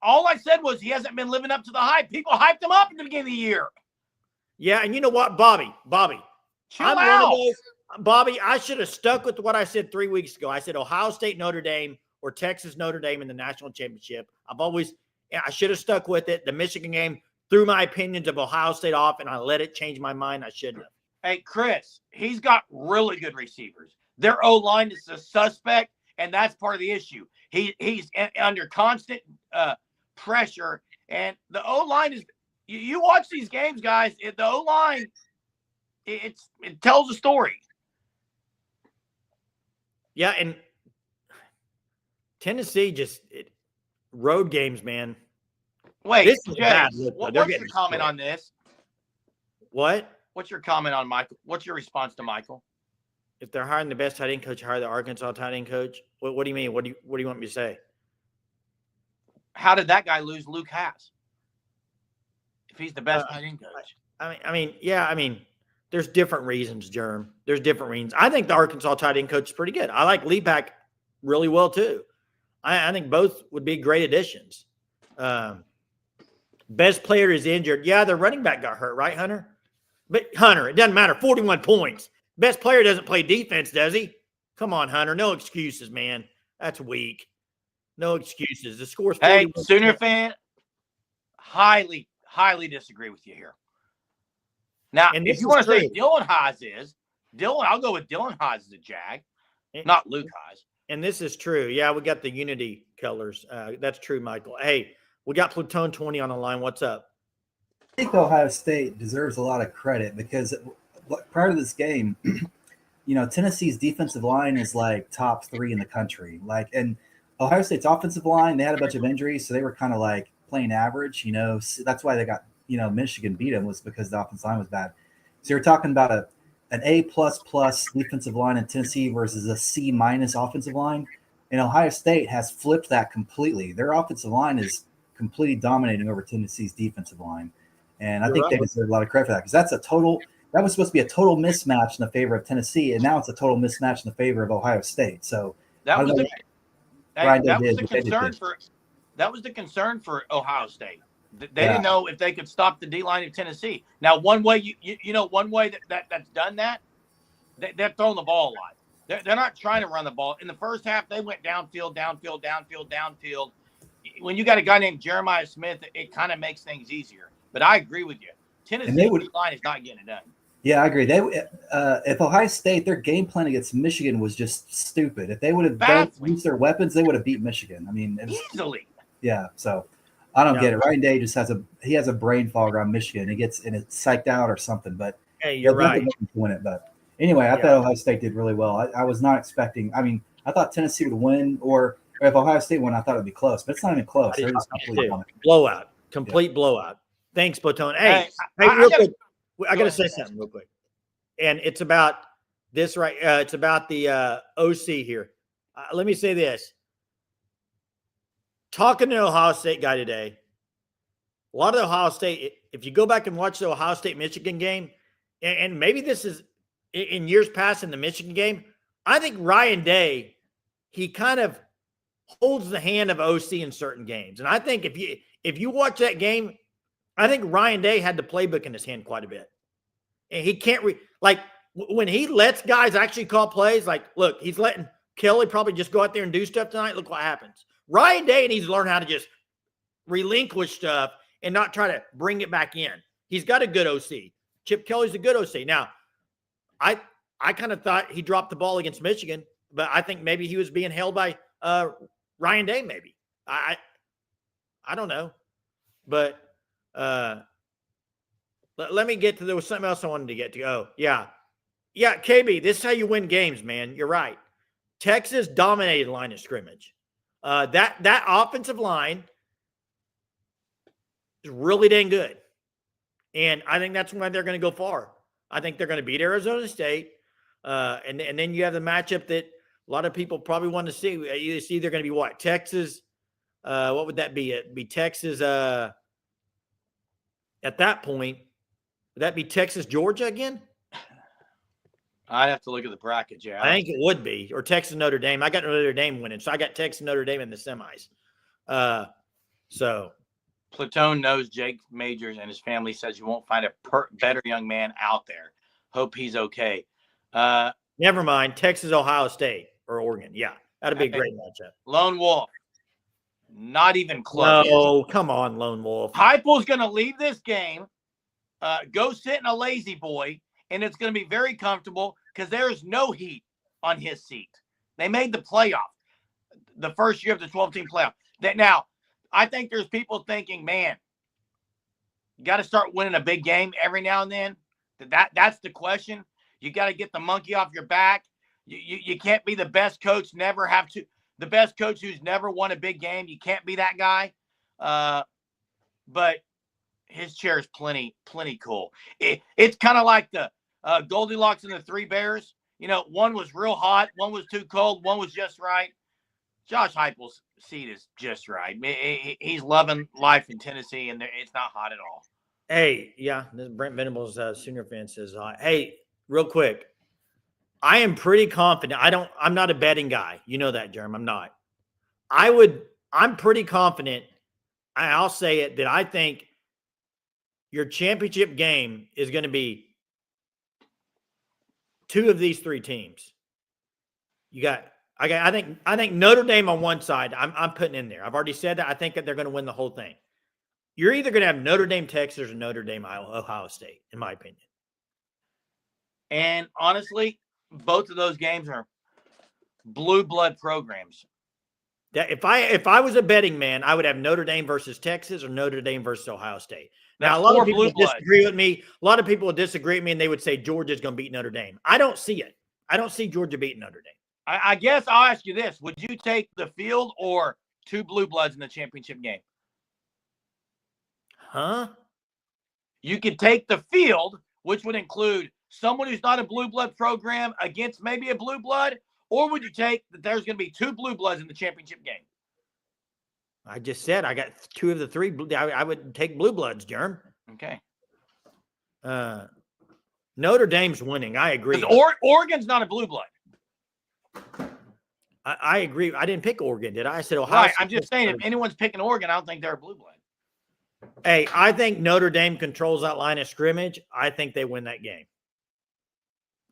all I said was he hasn't been living up to the hype. People hyped him up at the beginning of the year. Yeah, and you know what, Bobby, chill out. Bobby, I should have stuck with what I said 3 weeks ago. I said Ohio State, Notre Dame, or Texas, Notre Dame in the national championship. I should have stuck with it. The Michigan game threw my opinions of Ohio State off, and I let it change my mind. I shouldn't have. Hey, Chris, he's got really good receivers. Their O-line is a suspect, and that's part of the issue. He's under constant pressure, and the O-line is. You watch these games, guys. The O-line, it tells a story. Yeah, and Tennessee road games, man. Wait, this is Jay, what's your comment on this? What? What's your comment on Michael? What's your response to Michael? If they're hiring the best tight end coach, hire the Arkansas tight end coach. What do you mean? What do you want me to say? How did that guy lose Luke Haas? If he's the best tight end coach. I mean, there's different reasons, Jerm. There's different reasons. I think the Arkansas tight end coach is pretty good. I like Leapak really well too. I think both would be great additions. Best player is injured. Yeah, their running back got hurt, right, Hunter? But Hunter, it doesn't matter. 41 points. Best player doesn't play defense, does he? Come on, Hunter. No excuses, man. That's weak. No excuses. The score's 41. Hey, Sooner fan, highly disagree with you here. Now, if you want to say Dylan Haas I'll go with Dylan Haas as a Jag, not Luke Haas. And this is true. Yeah, we got the unity colors. That's true, Michael. Hey, we got Plutone 20 on the line. What's up? I think Ohio State deserves a lot of credit because prior to this game, Tennessee's defensive line is like top 3 in the country. And Ohio State's offensive line, they had a bunch of injuries, so they were kind of like playing average. That's why they got Michigan beat them, was because the offensive line was bad. So you're talking about an A++ defensive line in Tennessee versus a C- offensive line, and Ohio State has flipped that completely. Their offensive line is completely dominating over Tennessee's defensive line. And I think they deserve a lot of credit for that, because that was supposed to be a total mismatch in the favor of Tennessee, and now it's a total mismatch in the favor of Ohio State. So that was the concern for Ohio State. They didn't know if they could stop the D line of Tennessee. Now, one way one way that's done that, they're throwing the ball a lot. They're not trying to run the ball. In the first half, they went downfield. When you got a guy named Jeremiah Smith, it kind of makes things easier. But I agree with you. Tennessee's line is not getting it done. Yeah, I agree. If Ohio State, their game plan against Michigan was just stupid. If they would have used their weapons, they would have beat Michigan. I mean, easily. Yeah. So I don't get it. Ryan Day just has a brain fog around Michigan. It's psyched out or something. But hey, you're right. To win it. But anyway, I thought Ohio State did really well. I was not expecting. I mean, I thought Tennessee would win, or if Ohio State won, I thought it'd be close. But it's not even close. Blowout. Complete blowout. Thanks, Platone. Hey, real quick. I got to say something real quick. And it's about this, right? It's about the OC here. Let me say this. Talking to an Ohio State guy today, a lot of the Ohio State, if you go back and watch the Ohio State-Michigan game, and maybe this is in years past in the Michigan game, I think Ryan Day, he kind of holds the hand of OC in certain games. And I think if you watch that game, I think Ryan Day had the playbook in his hand quite a bit. And he can't when he lets guys actually call plays, look, he's letting Kelly probably just go out there and do stuff tonight. Look what happens. Ryan Day needs to learn how to just relinquish stuff and not try to bring it back in. He's got a good OC. Chip Kelly's a good OC. Now, I kind of thought he dropped the ball against Michigan, but I think maybe he was being held by Ryan Day. Maybe I don't know, but let me get to. There was something else I wanted to get to. Oh yeah, KB. This is how you win games, man. You're right. Texas dominated line of scrimmage. That offensive line is really dang good, and I think that's why they're going to go far. I think they're going to beat Arizona State, and then you have the matchup that a lot of people probably want to see. It's either going to be what? Texas. What would that be? It'd be Texas. At that point, would that be Texas, Georgia again? I'd have to look at the bracket, Jared. I think it would be, or Texas, Notre Dame. I got Notre Dame winning, so I got Texas, Notre Dame in the semis. So Platone knows Jake Majors and his family says you won't find a better young man out there. Hope he's okay. Never mind. Texas, Ohio State, or Oregon. Yeah, that'd be a great matchup. Lone Wolf. Not even close. No, come on, Lone Wolf. Heupel's going to leave this game, go sit in a lazy boy, and it's going to be very comfortable because there is no heat on his seat. They made the playoff the first year of the 12-team playoff. Now, I think there's people thinking, man, you got to start winning a big game every now and then. That's the question. You got to get the monkey off your back. You can't be the best coach, never have to. The best coach who's never won a big game. You can't be that guy. But his chair is plenty cool. It's kind of like the Goldilocks and the Three Bears. You know, one was real hot, one was too cold, one was just right. Josh Heupel's seat is just right. He's loving life in Tennessee, and it's not hot at all. Hey, yeah, this Brent Venables Sooner fan says, hey, real quick. I am pretty confident. I'm not a betting guy. You know that, Jerem. I'm not. I'm pretty confident. I'll say it that I think your championship game is going to be two of these three teams. I think Notre Dame on one side, I'm putting in there. I've already said that. I think that they're going to win the whole thing. You're either going to have Notre Dame, Texas, or Notre Dame, Ohio State, in my opinion. And honestly, both of those games are blue blood programs. That if I was a betting man, I would have Notre Dame versus Texas or Notre Dame versus Ohio State. Now, a lot of people would disagree with me. A lot of people would disagree with me, and they would say Georgia's going to beat Notre Dame. I don't see it. I don't see Georgia beating Notre Dame. I guess I'll ask you this. Would you take the field or two blue bloods in the championship game? Huh? You could take the field, which would include someone who's not a blue blood program against maybe a blue blood, or would you take that there's going to be two blue bloods in the championship game? I just said I got two of the three. I would take blue bloods, Jerm. Okay. Notre Dame's winning. I agree. Oregon's not a blue blood. I agree. I didn't pick Oregon, did I? I said Ohio. Right. I'm just saying, if anyone's picking Oregon, I don't think they're a blue blood. Hey, I think Notre Dame controls that line of scrimmage. I think they win that game.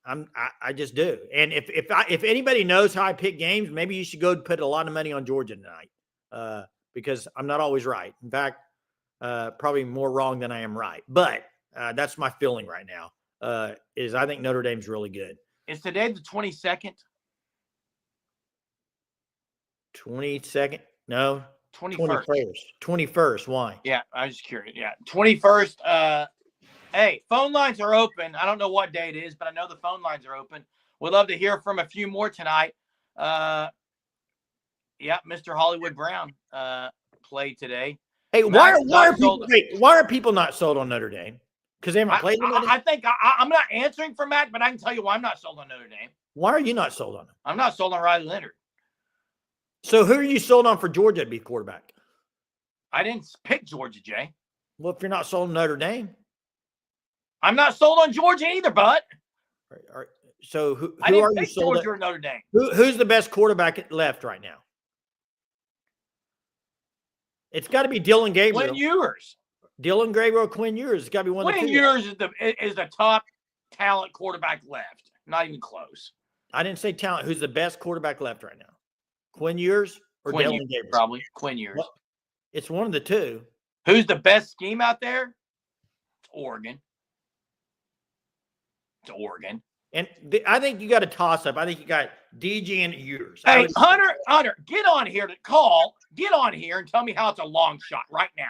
I just do. And if anybody knows how I pick games, maybe you should go put a lot of money on Georgia tonight, because I'm not always right. In fact, probably more wrong than I am right. But that's my feeling right now. Is I think Notre Dame's really good. Is today the 22nd? 22nd? No. 21st. 21st. Why? Yeah, I was just curious. Yeah, 21st. Hey, phone lines are open. I don't know what day it is, but I know the phone lines are open. We'd love to hear from a few more tonight. Yeah, Mr. Hollywood Brown played today. Hey, why are people not sold on Notre Dame? Because they haven't played. I think I'm not answering for Matt, but I can tell you why I'm not sold on Notre Dame. Why are you not sold on them? I'm not sold on Riley Leonard. So who are you sold on for Georgia to be quarterback? I didn't pick Georgia, Jay. Well, if you're not sold on Notre Dame, I'm not sold on Georgia either, bud. All right. So who I didn't are you pick sold Georgia on? or Notre Dame. Who's the best quarterback left right now? It's got to be Dylan Gabriel. Quinn Ewers. Dylan Gabriel, Quinn Ewers. It's got to be one of the two. Quinn Ewers is the top talent quarterback left. Not even close. I didn't say talent. Who's the best quarterback left right now? Quinn Ewers or Dylan Gabriel? Probably Quinn Ewers. It's one of the two. Who's the best scheme out there? It's Oregon. It's Oregon. And I think you got a toss up. I think you got DG and Ewers. Hey, Hunter, get on here to call. Get on here and tell me how it's a long shot right now.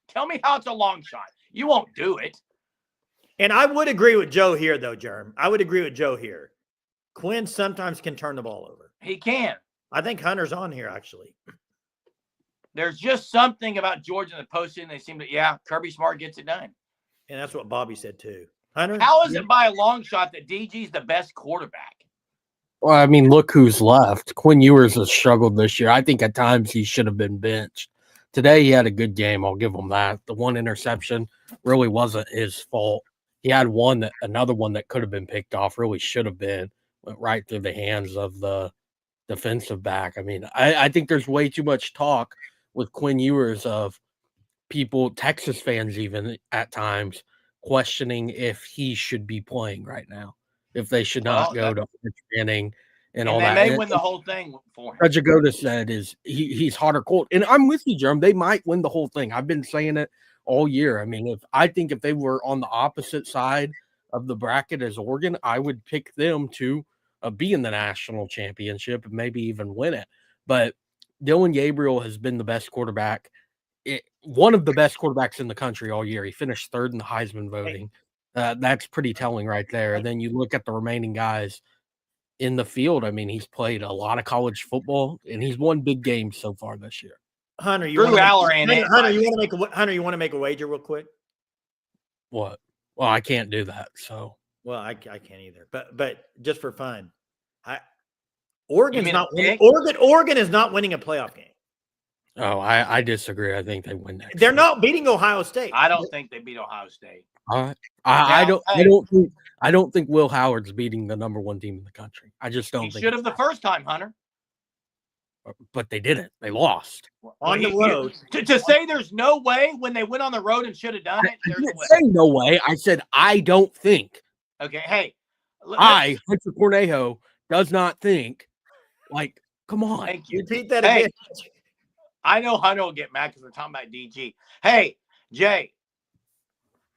Tell me how it's a long shot. You won't do it. And I would agree with Joe here, though, Jerm. I would agree with Joe here. Quinn sometimes can turn the ball over. He can. I think Hunter's on here, actually. There's just something about Georgia in the postseason. They seem to, Kirby Smart gets it done. And that's what Bobby said, too. Hunter? How is it by a long shot that DG's the best quarterback? Well, I mean, look who's left. Quinn Ewers has struggled this year. I think at times he should have been benched. Today he had a good game. I'll give him that. The one interception really wasn't his fault. He had another one that could have been picked off, really should have been, went right through the hands of the defensive back. I mean, I think there's way too much talk with Quinn Ewers of people, Texas fans even at times, questioning if he should be playing right now, if they should not go to training and all that. They may win the whole thing for him. Rajagoda said he's hot or cold. And I'm with you, Jerm. They might win the whole thing. I've been saying it all year. I mean, if they were on the opposite side of the bracket as Oregon, I would pick them to be in the national championship and maybe even win it. But Dylan Gabriel has been the best quarterback, one of the best quarterbacks in the country all year. He finished third in the Heisman voting. That's pretty telling right there. And then you look at the remaining guys in the field. I mean, he's played a lot of college football, and he's won big games so far this year. Hunter, you want to make a wager real quick? What? Well, I can't do that. So, well, I can't either. But just for fun, Oregon is not winning a playoff game. Oh, I disagree. I think they win next. They're not beating Ohio State. I don't think they beat Ohio State. I don't think Will Howard's beating the number one team in the country. I just don't think he should have the first time, Hunter. But they didn't. They lost on the road. To say there's no way when they went on the road and should have done it. I didn't say no way. I said I don't think. Okay, hey, Hunter Cornejo, does not think. Like, come on. Thank you. Repeat that again. I know Hunter will get mad because we're talking about DG. Hey, Jay,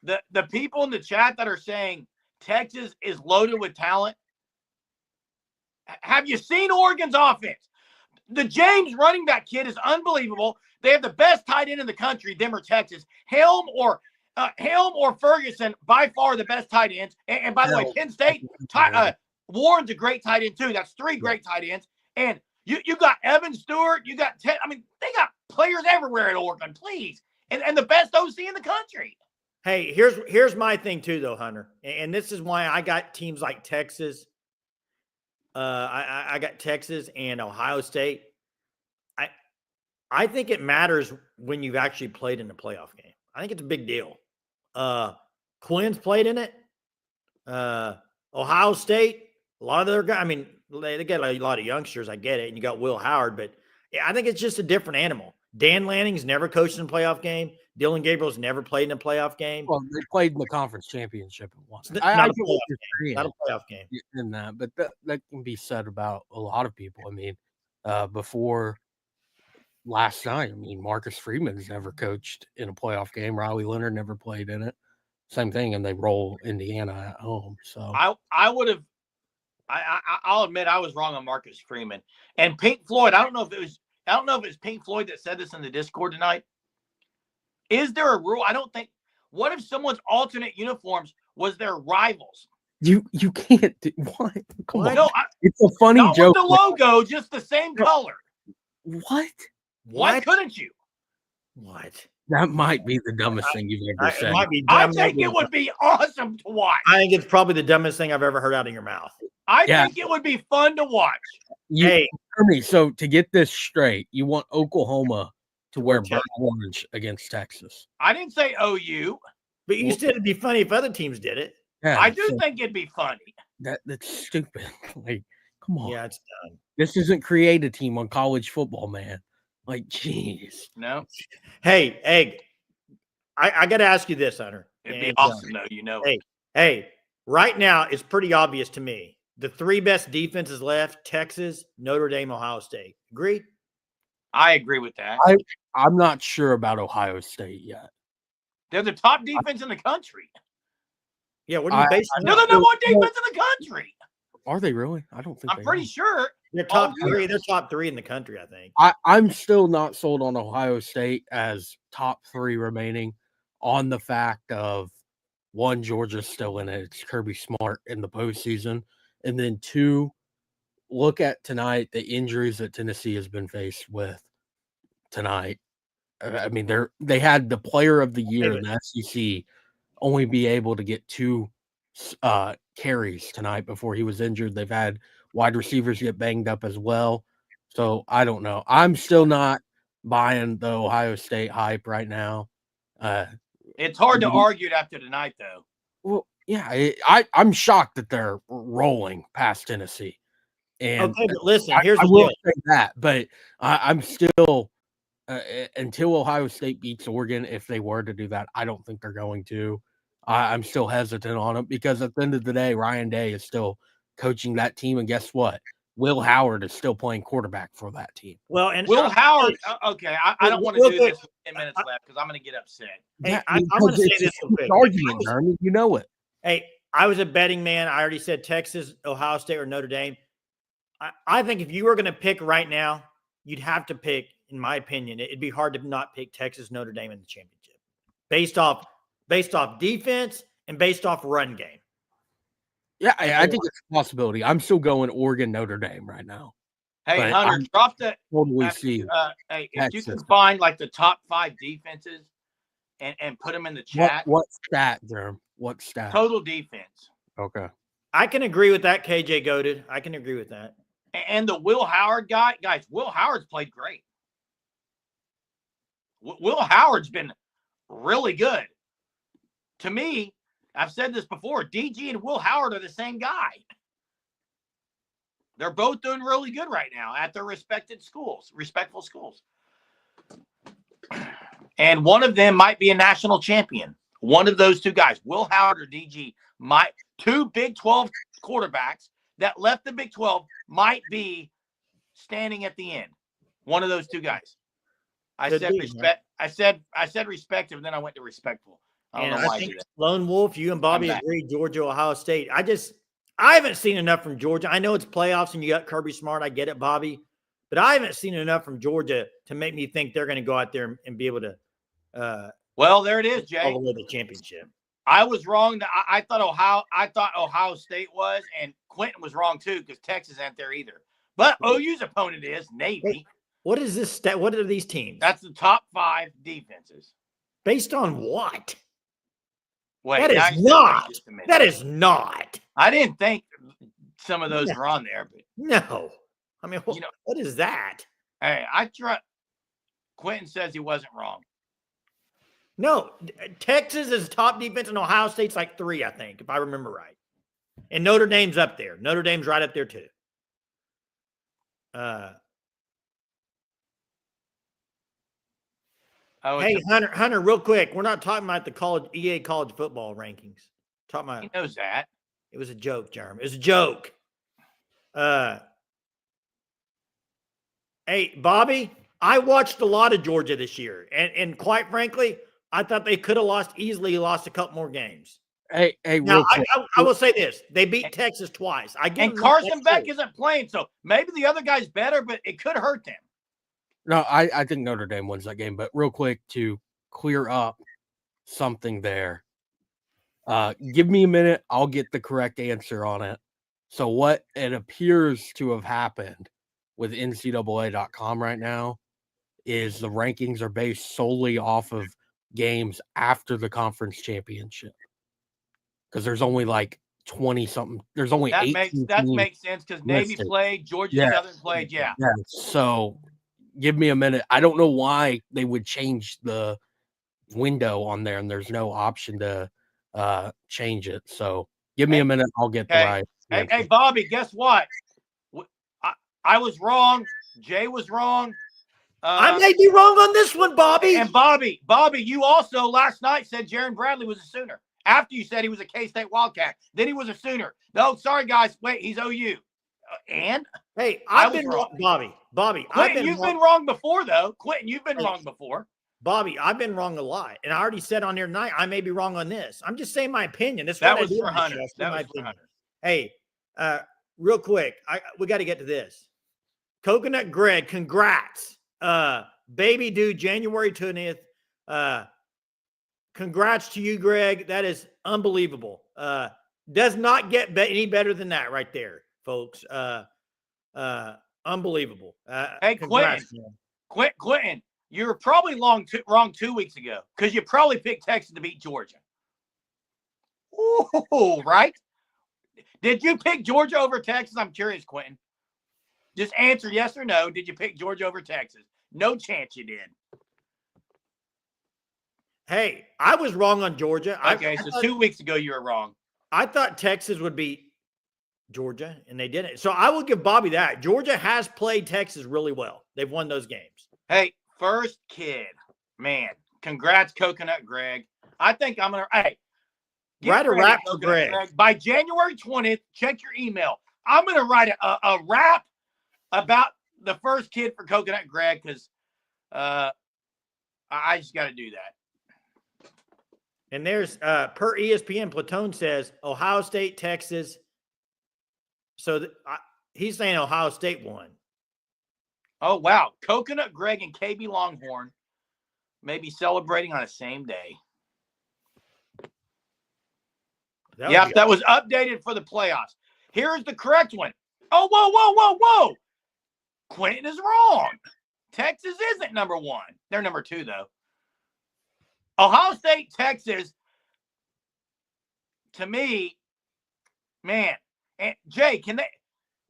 the people in the chat that are saying Texas is loaded with talent, have you seen Oregon's offense? The James running back kid is unbelievable. They have the best tight end in the country, them or Texas. Helm or Ferguson, by far the best tight ends. And by the way, Penn State, Warren's a great tight end too. That's three great tight ends. And you got Evan Stewart, you got Ted. I mean, they got players everywhere at Oregon, please. And the best OC in the country. Hey, here's my thing too, though, Hunter. And this is why I got teams like Texas. I got Texas and Ohio State. I think it matters when you've actually played in a playoff game. I think it's a big deal. Quinn's played in it. Ohio State, a lot of their guys. I mean, they got a lot of youngsters. I get it. And you got Will Howard, but I think it's just a different animal. Dan Lanning's never coached in a playoff game. Dylan Gabriel's never played in a playoff game. Well, they played in the conference championship once. Not a playoff game. In that, but that can be said about a lot of people. I mean, before last night, I mean, Marcus Freeman's never coached in a playoff game. Riley Leonard never played in it. Same thing, and they roll Indiana at home. So I would have. I'll admit I was wrong on Marcus Freeman and Pink Floyd. I don't know if it's Pink Floyd that said this in the Discord tonight. Is there a rule? I don't think. What if someone's alternate uniforms was their rivals? You can't do what? Come on. No, it's a funny not joke. With the logo, just the same color. What? Why couldn't you? What? That might be the dumbest thing you've ever said. I think it would be awesome to watch. I think it's probably the dumbest thing I've ever heard out of your mouth. I think it would be fun to watch. Hey, so to get this straight, you want Oklahoma to wear burnt orange against Texas. I didn't say OU. But you said it'd be funny if other teams did it. Yeah, I do think it'd be funny. That's stupid. Like, come on. Yeah, it's done. This isn't create a team on college football, man. Like, jeez. No. Hey, Egg, I got to ask you this, Hunter. It'd be awesome, though. You know. Hey, right now it's pretty obvious to me. The three best defenses left: Texas, Notre Dame, Ohio State. Agree? I agree with that. I'm not sure about Ohio State yet. They're the top defense in the country. Yeah, what are you basing They're that the on? number one defense in the country. Are they really? I don't think I'm pretty sure. They're top all year. 3. They're top 3 in the country, I think. I'm still not sold on Ohio State as top 3 remaining on the fact of, one, Georgia's still in it. It's Kirby Smart in the postseason. And then 2, look at tonight, the injuries that Tennessee has been faced with tonight. I mean, they had the player of the year in the SEC only be able to get 2 carries tonight before he was injured. They've had wide receivers get banged up as well. So I don't know. I'm still not buying the Ohio State hype right now. It's hard to argue it after tonight, though. Well, yeah, I'm shocked that they're rolling past Tennessee. And Okay, but listen, here's I the will deal. say that, but I'm still until Ohio State beats Oregon, if they were to do that, I don't think they're going to. I'm still hesitant on it because at the end of the day, Ryan Day is still coaching that team, and guess what? Will Howard is still playing quarterback for that team. Well, and Will Howard. Okay, I don't want to do this with 10 minutes left because I'm going to get upset. Hey, Yeah, I'm going to say it's this a real quick. argument, Jeremy. You know it. Hey, I was a betting man. I already said Texas, Ohio State, or Notre Dame. I think if you were going to pick right now, you'd have to pick, in my opinion, it'd be hard to not pick Texas, Notre Dame in the championship based off defense and based off run game. Yeah, I think it's a possibility. I'm still going Oregon, Notre Dame right now. Hey, But Hunter, I'm drop the. Totally see. Hey, if you can Texas. find like the top 5 defenses and put them in the chat, What stat, Jerm? What stat? total defense, Okay. I can agree with that, KJ Goated. I can agree with that. and the Will Howard guys, Will Howard's played great. Will Howard's been really good. To me, I've said this before, DG and Will Howard are the same guy. They're both doing really good right now at their respectful schools. And one of them might be a national champion. One of those 2 guys, Will Howard or DG, 2 Big 12 quarterbacks that left the Big 12 might be standing at the end. One of those 2 guys. I said respective, and then I went to respectful. I don't know why I did that. Lone Wolf, you and Bobby agree, Georgia, Ohio State. I haven't seen enough from Georgia. I know it's playoffs and you got Kirby Smart. I get it, Bobby. But I haven't seen enough from Georgia to make me think they're going to go out there and be able to Well, there it is, Jay. all the way to the championship. I was wrong. I thought Ohio State was, and Quentin was wrong too because Texas ain't there either. But OU's opponent is Navy. What is this stat? What are these teams? That's the top 5 defenses. Based on what? Wait, That is not. I didn't think some of those were on there, but No. I mean, what is that? hey, Quentin says he wasn't wrong. No, Texas is top defense and Ohio State's like 3, I think, if I remember right. And Notre Dame's up there. Notre Dame's right up there too. Hey, Hunter, real quick. We're not talking about the EA college football rankings. Talking about He knows that. it was a joke, Jeremy. It was a joke. Hey, Bobby, I watched a lot of Georgia this year, and quite frankly, I thought they could have easily lost a couple more games. Hey, Now, real quick. I will say this: they beat Texas twice. And Carson Beck isn't playing, so maybe the other guy's better, but it could hurt them. No, I think Notre Dame wins that game. But real quick, to clear up something there, give me a minute. I'll get the correct answer on it. So what it appears to have happened with NCAA.com right now is the rankings are based solely off of games after the conference championship. Because there's only like 20 something. There's only That 18 makes sense because Navy listed. played, Georgia Southern played, yeah. So give me a minute. I don't know why they would change the window on there, and there's no option to change it. So give me a minute. I'll get the right. Hey, Bobby, guess what? I was wrong. Jay was wrong. I may be wrong on this one, Bobby. And Bobby, you also last night said Jerand Bradley was a Sooner. After you said he was a K-State Wildcat, then he was a Sooner. No, sorry guys, wait, he's OU. And Hey, I I've was been wrong. wrong. Bobby, I've Quentin, been you've wrong. been wrong before, though. Quentin, you've been Hey. wrong before. Bobby, I've been wrong a lot. And I already said on here tonight, I may be wrong on this. I'm just saying my opinion. That's That what I was do for on this Hunter. show. I say That my was for opinion. Hunter. Hey, real quick, we got to get to this. Coconut Greg, congrats. Baby due January 20th. Congrats to you, Greg. That is unbelievable. Does not get any better than that right there, folks. Unbelievable. Hey, congrats, Quentin, you were probably wrong 2 weeks ago because you probably picked Texas to beat Georgia. Ooh, right? Did you pick Georgia over Texas? I'm curious, Quentin. Just answer yes or no. Did you pick Georgia over Texas? No chance you did. Hey, I was wrong on Georgia. Okay, so 2 weeks ago you were wrong. I thought Texas would beat Georgia, and they didn't. So I will give Bobby that. Georgia has played Texas really well. They've won those games. Hey, first kid. Man, congrats, Coconut Greg. I think I'm going to – hey. Write a rap for Greg. By January 20th, check your email. I'm going to write a rap about the first kid for Coconut Greg because I just got to do that. And there's per ESPN, Platone says Ohio State, Texas. So he's saying Ohio State won. Oh, wow. Coconut Greg and KB Longhorn may be celebrating on the same day. That was updated for the playoffs. Here's the correct one. Oh, whoa. Quentin is wrong. Texas isn't number one. They're number two, though. Ohio State, Texas, to me, man. And Jay,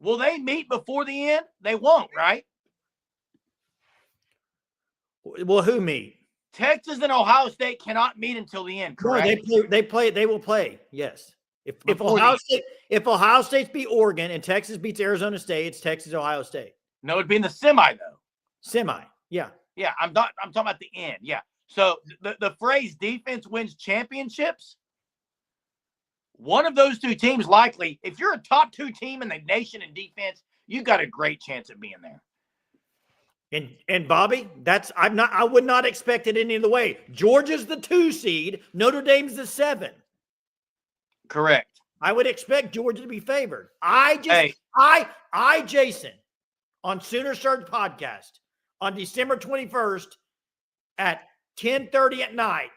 will they meet before the end? They won't, right? Well, who meet? Texas and Ohio State cannot meet until the end, correct? No, they will play. Yes. If Ohio State beat Oregon and Texas beats Arizona State, it's Texas, Ohio State. No, it'd be in the semi, though. Semi, yeah. Yeah, I'm talking about the end. Yeah. So the phrase defense wins championships, one of those two teams likely, if you're a top two team in the nation in defense, you got a great chance of being there. And Bobby, I would not expect it any other way. Georgia's the 2 seed, Notre Dame's the 7. Correct. I would expect Georgia to be favored. Jason, on Sooner Surge podcast on December 21st at 10:30 at night,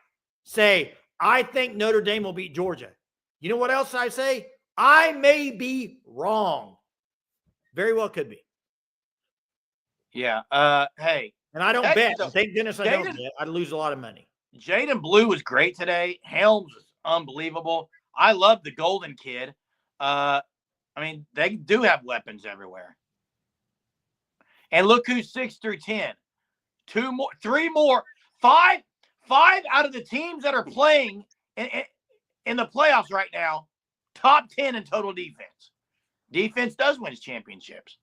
say, I think Notre Dame will beat Georgia. You know what else I say? I may be wrong. Very well could be. Yeah. Hey. And I don't bet. Thank goodness I don't bet. I'd lose a lot of money. Jaden Blue was great today. Helms was unbelievable. I love the Golden Kid. I mean, they do have weapons everywhere. And look who's 6 through 10. 2 more, 3 more, 5 out of the teams that are playing in the playoffs right now, top 10 in total defense. Defense does win championships.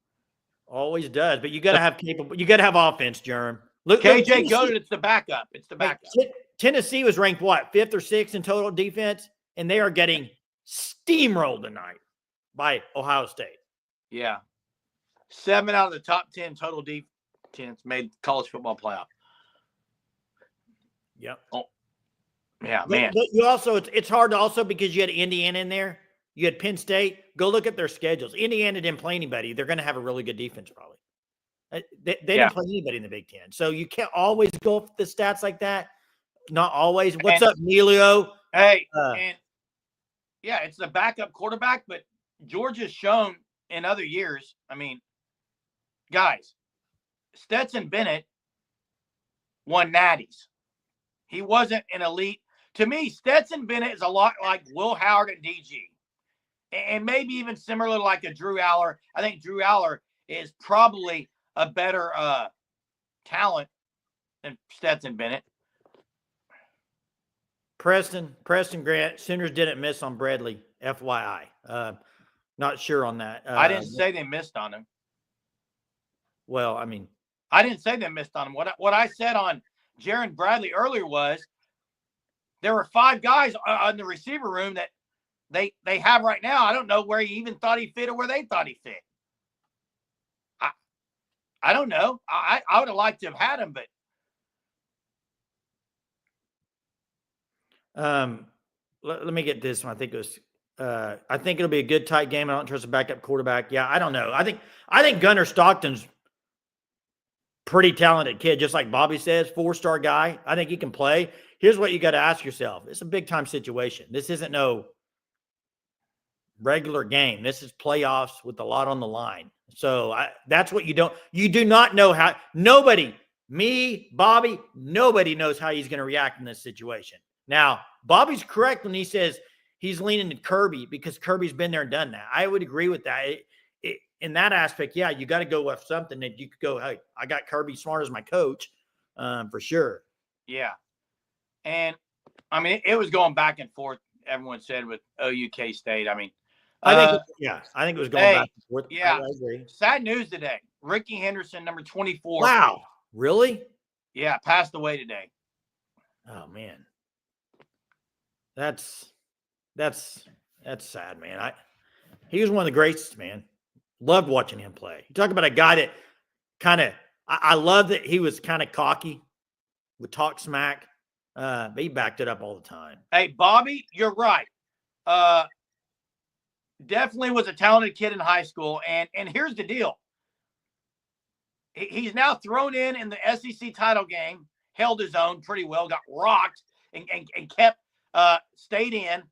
Always does, but you got to have you got to have offense, Jerem. Look, KJ Goated, it's the backup. Tennessee was ranked what, 5th or 6th in total defense, and they are getting steamrolled tonight by Ohio State. Yeah. 7 out of the top 10 total defense made college football playoff. Yep. Oh, yeah, man. But you also, it's hard to also because you had Indiana in there. You had Penn State. Go look at their schedules. Indiana didn't play anybody. They're going to have a really good defense probably. They didn't play anybody in the Big Ten. So you can't always go with the stats like that. Not always. What's up, Emilio? Hey, and yeah, it's the backup quarterback, but Georgia's shown in other years. I mean, guys, Stetson Bennett won natties. He wasn't an elite. To me, Stetson Bennett is a lot like Will Howard and DG. And maybe even similar like a Drew Aller. I think Drew Aller is probably a better talent than Stetson Bennett. Preston Grant, Sooners didn't miss on Bradley, FYI. Not sure on that. I didn't say they missed on him. Well, I mean. I didn't say they missed on him. What I said on Jerand Bradley earlier was there were 5 guys on the receiver room that they have right now. I don't know where he even thought he fit or where they thought he fit. I don't know. I would have liked to have had him, but let me get this one. I think it was. I think it'll be a good tight game. I don't trust a backup quarterback. Yeah, I don't know. I think Gunnar Stockton's pretty talented kid, just like Bobby says, 4-star guy. I think he can play. Here's what you got to ask yourself. It's a big time situation. This isn't no regular game. This is playoffs with a lot on the line. So that's what you do not know how. Nobody, me, Bobby, nobody knows how he's going to react in this situation. Now, Bobby's correct when he says he's leaning to Kirby because Kirby's been there and done that. I would agree with that. In that aspect, yeah, you got to go with something that you could go, hey, I got Kirby Smart as my coach, for sure. Yeah. And, I mean, it was going back and forth, everyone said, with OU State. I mean, I think it was going back and forth. Yeah. I agree. Sad news today. Ricky Henderson, number 24. Wow. Really? Yeah, passed away today. Oh, man. That's sad, man. He was one of the greatest, man. Loved watching him play. You talk about a guy that I love that he was kind of cocky, would talk smack, but he backed it up all the time. Hey, Bobby, you're right. Definitely was a talented kid in high school. And here's the deal. He's now thrown in the SEC title game, held his own pretty well, got rocked and kept stayed in.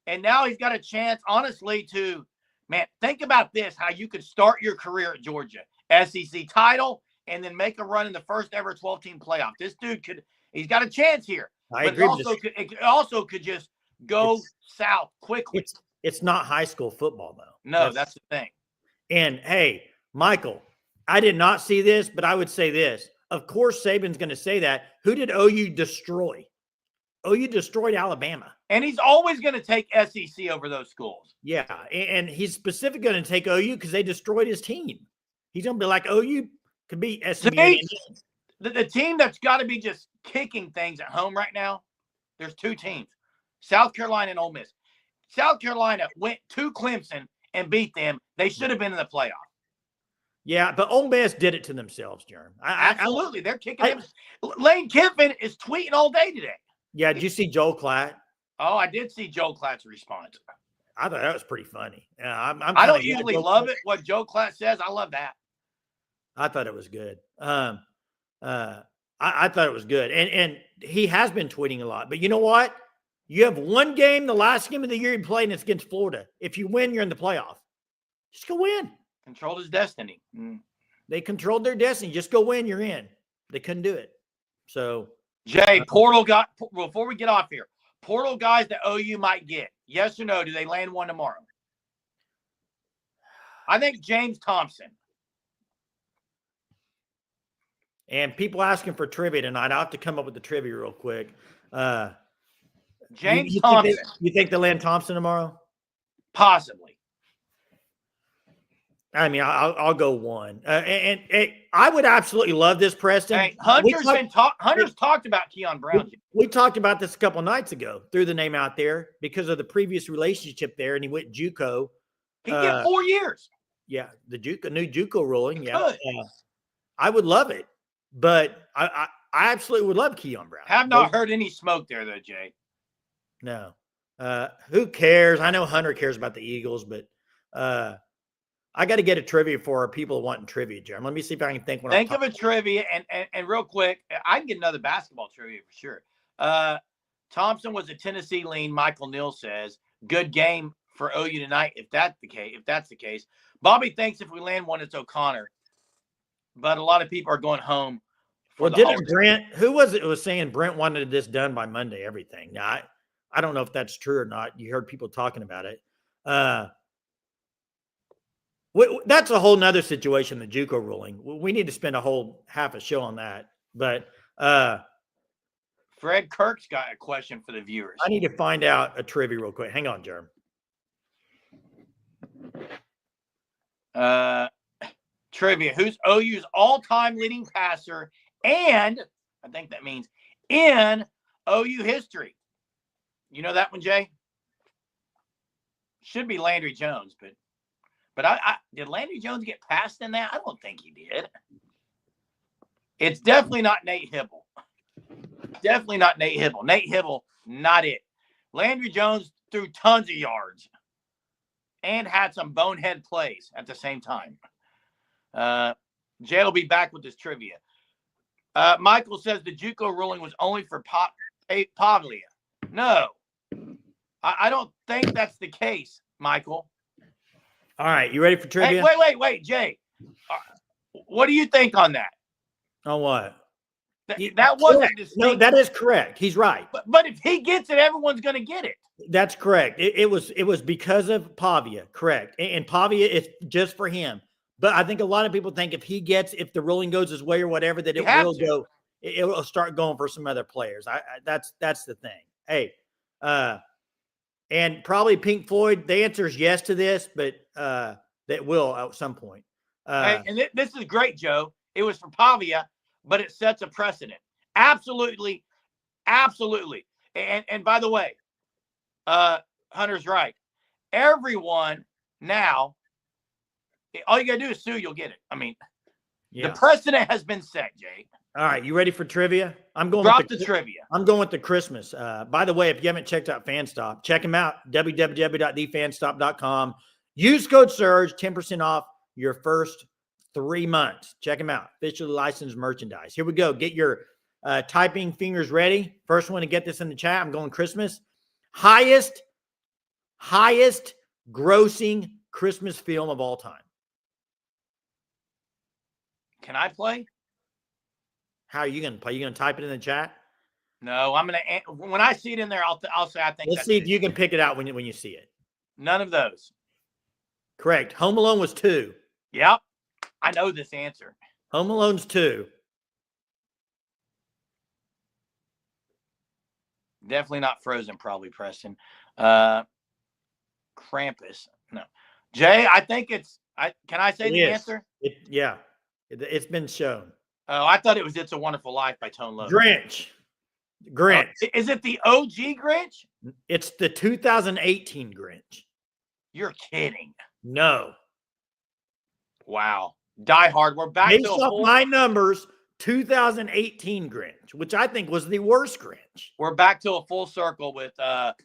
And now he's got a chance, honestly, to, man, think about this, how you could start your career at Georgia. SEC title, and then make a run in the first ever 12-team playoff. This dude he's got a chance here. I but agree. It also could just go south quickly. It's not high school football, though. No, that's the thing. And, hey, Michael, I did not see this, but I would say this. Of course, Saban's going to say that. Who did OU destroy? OU destroyed Alabama. And he's always going to take SEC over those schools. Yeah, and he's specifically going to take OU because they destroyed his team. He's going to be like, OU could beat SEC. The team that's got to be just kicking things at home right now, there's two teams, South Carolina and Ole Miss. South Carolina went to Clemson and beat them. They should have been in the playoff. Yeah, but Ole Miss did it to themselves, Jerand. Absolutely. They're kicking them. Lane Kiffin is tweeting all day today. Yeah, did you see Joel Klatt? Oh, I did see Joe Klatt's response. I thought that was pretty funny. I don't usually love it, what Joe Klatt says. I love that. I thought it was good. I thought it was good. And he has been tweeting a lot. But you know what? You have one game, the last game of the year you played, and it's against Florida. If you win, you're in the playoff. Just go win. Controlled his destiny. They controlled their destiny. Just go win, you're in. They couldn't do it. So, Jay, before we get off here, portal guys that OU might get, yes or no? Do they land one tomorrow? I think James Thompson. And people asking for trivia tonight. I'll have to come up with the trivia real quick. James Thompson. You think they'll land Thompson tomorrow? Possibly. I mean, I'll go one. And I would absolutely love this, Preston. Hey, Hunter's talked about Keon Brown. We talked about this a couple of nights ago. Threw the name out there because of the previous relationship there, and he went JUCO. He get 4 years. Yeah, the new JUCO ruling. Yeah, I would love it, but I absolutely would love Keon Brown. Have not heard any smoke there, though, Jay. No. Who cares? I know Hunter cares about the Eagles, but I got to get a trivia for our people wanting trivia, Jeremy. Let me see if I can think. Think of a trivia, and real quick, I can get another basketball trivia for sure. Thompson was a Tennessee lean. Michael Neal says good game for OU tonight. If that's the case, Bobby thinks if we land one, it's O'Connor. But a lot of people are going home. Well, didn't Brent? Who was it? Was saying Brent wanted this done by Monday? Everything. Now, I don't know if that's true or not. You heard people talking about it. That's a whole nother situation, the JUCO ruling. We need to spend a whole half a show on that. But Fred Kirk's got a question for the viewers. I need to find out a trivia real quick. Hang on, Jerm. Trivia. Who's OU's all-time leading passer? And I think that means in OU history. You know that one, Jay? Should be Landry Jones, but I did Landry Jones get passed in that? I don't think he did. It's definitely not Nate Hibble. Definitely not Nate Hibble. Nate Hibble, not it. Landry Jones threw tons of yards and had some bonehead plays at the same time. Jay will be back with this trivia. Michael says the JUCO ruling was only for Pavlia. No, I don't think that's the case, Michael. All right, you ready for trivia? Hey, wait, Jay. What do you think on that? On what? That wasn't distinct. No, that is correct. He's right. But if he gets it, everyone's going to get it. That's correct. It was because of Pavia, correct. And Pavia is just for him. But I think a lot of people think if the ruling goes his way or whatever, that it will start going for some other players. That's the thing. Hey, and probably Pink Floyd, the answer is yes to this, but that will at some point. Hey, and this is great, Joe. It was for Pavia, but it sets a precedent. Absolutely. Absolutely. And by the way, Hunter's right. Everyone now, all you got to do is sue, you'll get it. I mean, the precedent has been set, Jay. All right, you ready for trivia? I'm going Drop the trivia. I'm going with the Christmas. By the way, if you haven't checked out FanStop, check them out, www.thefanstop.com. Use code SURGE, 10% off your first 3 months. Check them out. Officially licensed merchandise. Here we go. Get your typing fingers ready. First one to get this in the chat. I'm going Christmas. Highest grossing Christmas film of all time. Can I play? How are you going to play? You going to type it in the chat? No, I'm going to. When I see it in there, I'll say I think. Let's see if you can pick it out when you see it. None of those. Correct. Home Alone was 2. Yep, I know this answer. Home Alone's 2. Definitely not Frozen. Probably Preston. Krampus. No, Jay. I think it's. Can I say the answer? It's been shown. Oh, I thought it was "It's a Wonderful Life" by Tone Loc. Grinch. Is it the OG Grinch? It's the 2018 Grinch. You're kidding. No. Wow. Die Hard. We're back Based to off my numbers, 2018 Grinch, which I think was the worst Grinch. We're back to a full circle with the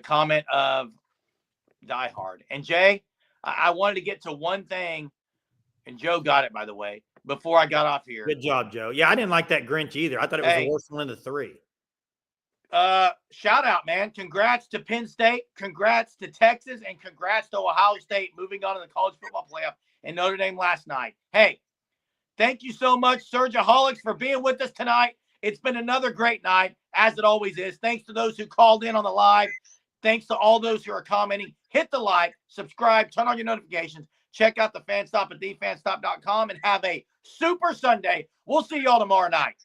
comment of Die Hard. And Jay, I wanted to get to one thing, and Joe got it, by the way, before I got off here. Good job, Joe. Yeah, I didn't like that Grinch either. I thought it was the worst one of the 3. Shout out, man. Congrats to Penn State, congrats to Texas, and congrats to Ohio State moving on to the college football playoff and Notre Dame last night. Hey, thank you so much, Surgeaholics, for being with us tonight. It's been another great night, as it always is. Thanks to those who called in on the live. Thanks to all those who are commenting. Hit the like, subscribe, turn on your notifications. Check out the FanStop at thefanstop.com and have a super Sunday. We'll see y'all tomorrow night.